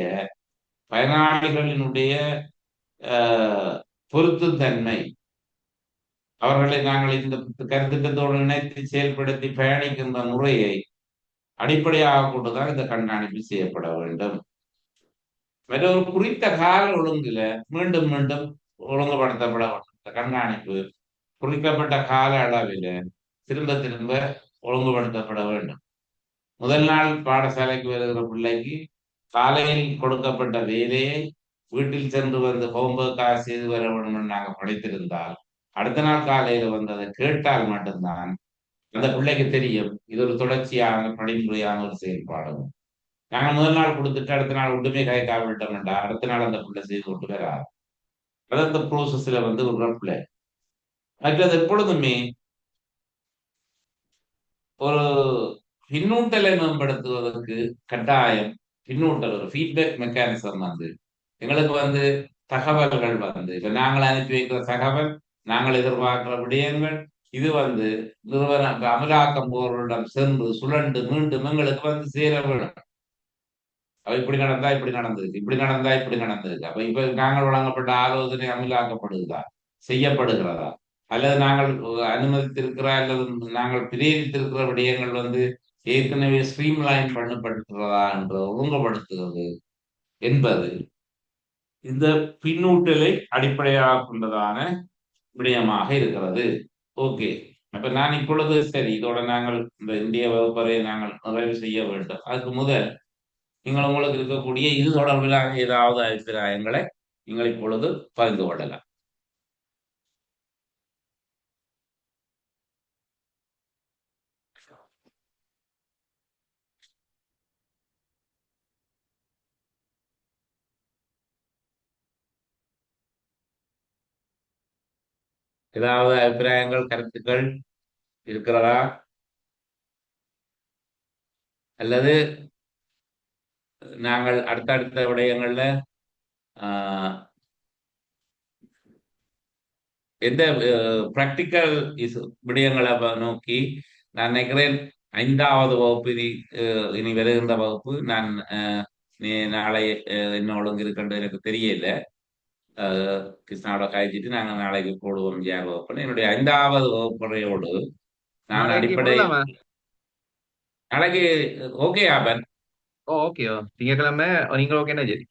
பொருத்தும் தன்மை, அவர்களை நாங்கள் இந்த கருத்திட்டத்தோடு இணைத்து செயல்படுத்தி பயணிக்கின்ற முறையை அடிப்படையாக கொண்டுதான் இந்த கண்காணிப்பு செய்யப்பட வேண்டும். மற்றொரு குறித்த கால ஒழுங்குல மீண்டும் மீண்டும் ஒழுங்குபடுத்தப்பட வேண்டும். இந்த கண்காணிப்பு குறிக்கப்பட்ட கால அளவில் திரும்ப திரும்ப ஒழுங்குபடுத்தப்பட வேண்டும். முதல் நாள் பாடசாலைக்கு வருகிற பிள்ளைக்கு காலையில் கொடுக்கப்பட்ட வேலையை வீட்டில் சென்று வந்து ஹோம்ஒர்க்காக செய்து வர வேண்டும் நாங்கள் படித்திருந்தால் அடுத்த நாள் காலையில வந்து அதை கேட்டால் மட்டும்தான் அந்த பிள்ளைக்கு தெரியும் இது ஒரு தொடர்ச்சியான படிமுறையான ஒரு செயல்பாடு. நாங்கள் முதல் நாள் கொடுத்துட்டு அடுத்த நாள் ஒன்றுமே கைக்காவிட்டோம்டா அடுத்த நாள் அந்த பிள்ளை செய்து கொண்டு வராது. அது அந்த ப்ரோசஸ்ல வந்து ஒரு பிள்ளை. மற்றது எப்பொழுதுமே ஒரு பின்னூட்டலை மேம்படுத்துவதற்கு கட்டாயம் பின்னூட்டல் ஒரு ஃபீட்பேக் மெக்கானிசம் வந்து எங்களுக்கு வந்து தகவல்கள் வந்து இப்ப நாங்கள் அனுப்பி வைக்கிற தகவல், நாங்கள் எதிர்பார்க்கிற விடயங்கள், இது வந்து நிறுவன அமலாக்கம் போர்களிடம் சென்று சுழண்டு மீண்டும் எங்களுக்கு வந்து சேர வேணும். அப்ப இப்படி நடந்தா இப்படி நடந்திருக்கு, இப்படி நடந்தா இப்படி நடந்திருக்கு. அப்ப இப்ப நாங்கள் வழங்கப்பட்ட ஆலோசனை அமலாக்கப்படுகிறதா, செய்யப்படுகிறதா, அல்லது நாங்கள் அனுமதித்திருக்கிற அல்லது நாங்கள் பிரேரித்திருக்கிற விடயங்கள் வந்து ஏற்கனவே ஸ்ட்ரீம்லைன் பண்ணப்பட்டிருக்கிறதா என்று ஒழுங்குபடுத்துகிறது என்பது இந்த பின்னூட்டலை அடிப்படையாக கொண்டதான விடயமாக இருக்கிறது. ஓகே. அப்ப நான் இப்பொழுது சரி இதோட நாங்கள் இந்த இந்திய வகுப்பறை நாங்கள் நிறைவு செய்ய வேண்டும். அதுக்கு முதல் நீங்கள் உங்களுக்கு இருக்கக்கூடிய இது தொடர்பிலான ஏதாவது அபிப்பிராயங்களை நீங்கள் இப்பொழுது பகிர்ந்து கொள்ளலாம். ஏதாவது அபிப்பிராயங்கள் கருத்துக்கள் இருக்கிறதா? அல்லது நாங்கள் அடுத்தடுத்த விடயங்கள்ல ஆஹ், எந்த பிராக்டிக்கல் விடயங்களை நோக்கி நான் நினைக்கிறேன். 5வது வகுப்பு இனி வருகின்ற வகுப்பு நான் நாளை என்ன ஒழுங்கு இருக்குன்னு எனக்கு தெரியல. கிருஷ்ணாவோட காய்ச்சிட்டு நாங்கள் நாளைக்கு போடுவோம் யார் வகுப்புன்னு. என்னுடைய 5வது வகுப்பறையோடு நான் நாளைக்கு அடிப்படை போடலாமா? நாளைக்கு ஓகே ஆபன். ஓ ஓகே. திங்கட்கிழமை நீங்கள் ஓகேன்னா சரி.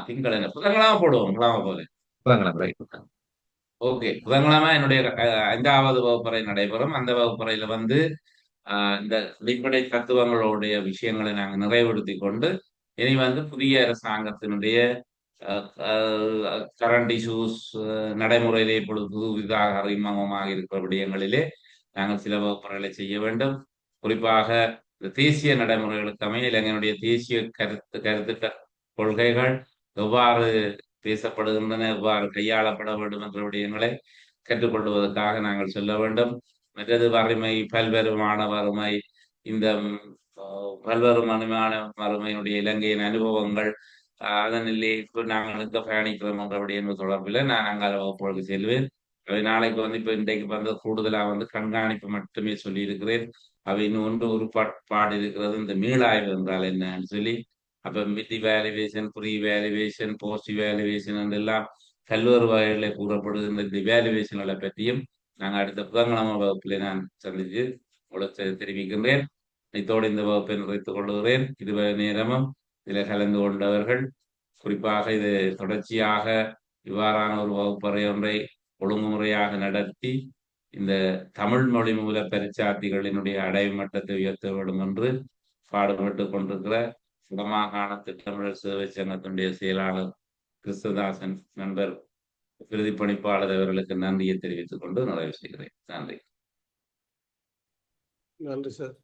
திங்கள புதன்கிழமை போடுவோம் கிழமை போல. வாங்கலாம், ரைட். ஓகே, புதன்கிழமை என்னுடைய 5வது வகுப்பறை நடைபெறும். அந்த வகுப்பறையில வந்து இந்த அடிப்படை தத்துவங்களுடைய விஷயங்களை நாங்கள் நிறைவுறுத்தி கொண்டு இனி வந்து புதிய அரசாங்கத்தினுடைய கரண்ட் இஷ்யூஸ் நடைமுறையிலே இப்பொழுது புதிதாக அறிமுகமாக இருக்கிற விடயங்களிலே நாங்கள் சில வகுப்புகளை செய்ய வேண்டும். குறிப்பாக இந்த தேசிய நடைமுறைகளுக்கு அமைய இலங்கையினுடைய தேசிய கருத்து கொள்கைகள் எவ்வாறு பேசப்படுகின்றன, எவ்வாறு கையாளப்பட வேண்டும் என்ற விடயங்களை கற்றுக்கொள்வதற்காக நாங்கள் சொல்ல வேண்டும். மற்றது வறுமை, பல்வேறுமான வறுமை, இந்த பல்வேறுமான வறுமையினுடைய இலங்கையின் அனுபவங்கள், அதனிலே இப்போ நாங்கள் எங்க பயணிக்கிறோம் என்ற விடயங்கள் தொடர்பில் நான் அங்கால வகுப்புகளுக்கு செல்வேன். அவை நாளைக்கு வந்து இப்ப இன்றைக்கு வந்து கூடுதலா வந்து கண்காணிப்பு மட்டுமே சொல்லியிருக்கிறேன். அவை இன்னும் ஒன்று ஒரு பாடு இருக்கிறது, இந்த மீளாய்வு என்றால் என்னன்னு சொல்லி. அப்ப mid evaluation, pre evaluation, post evaluation எல்லாம் பல்வேறு வகைகளில் கூறப்படுகின்ற இந்த இவாலுவேஷன்களை பற்றியும் நாங்கள் அடுத்த புதன்கிழமை வகுப்பிலே நான் சந்தித்து உங்களுக்கு தெரிவிக்கின்றேன். இத்தோடு இந்த வகுப்பை நிறைத்துக் கொள்கிறேன். இதுவரை நேரமும் இதில் கலந்து கொண்டவர்கள், குறிப்பாக இது தொடர்ச்சியாக இவ்வாறான ஒரு வகுப்பறை ஒன்றை ஒழுங்குமுறையாக நடத்தி இந்த தமிழ் மொழி மூல பரிச்சார்த்திகளினுடைய அடைவு மட்டத்தை உயர்த்த வேண்டும் என்று பாடுபட்டு கொண்டிருக்கிற வடமாகாண திட்டமிழல் சேவை சங்கத்தினுடைய செயலாளர் கிறிஸ்துதாசன் நண்பர் பிரதி பணிப்பாளர் அவர்களுக்கு நன்றியை தெரிவித்துக் கொண்டு நிறைவு செய்கிறேன். நன்றி. நன்றி சார்.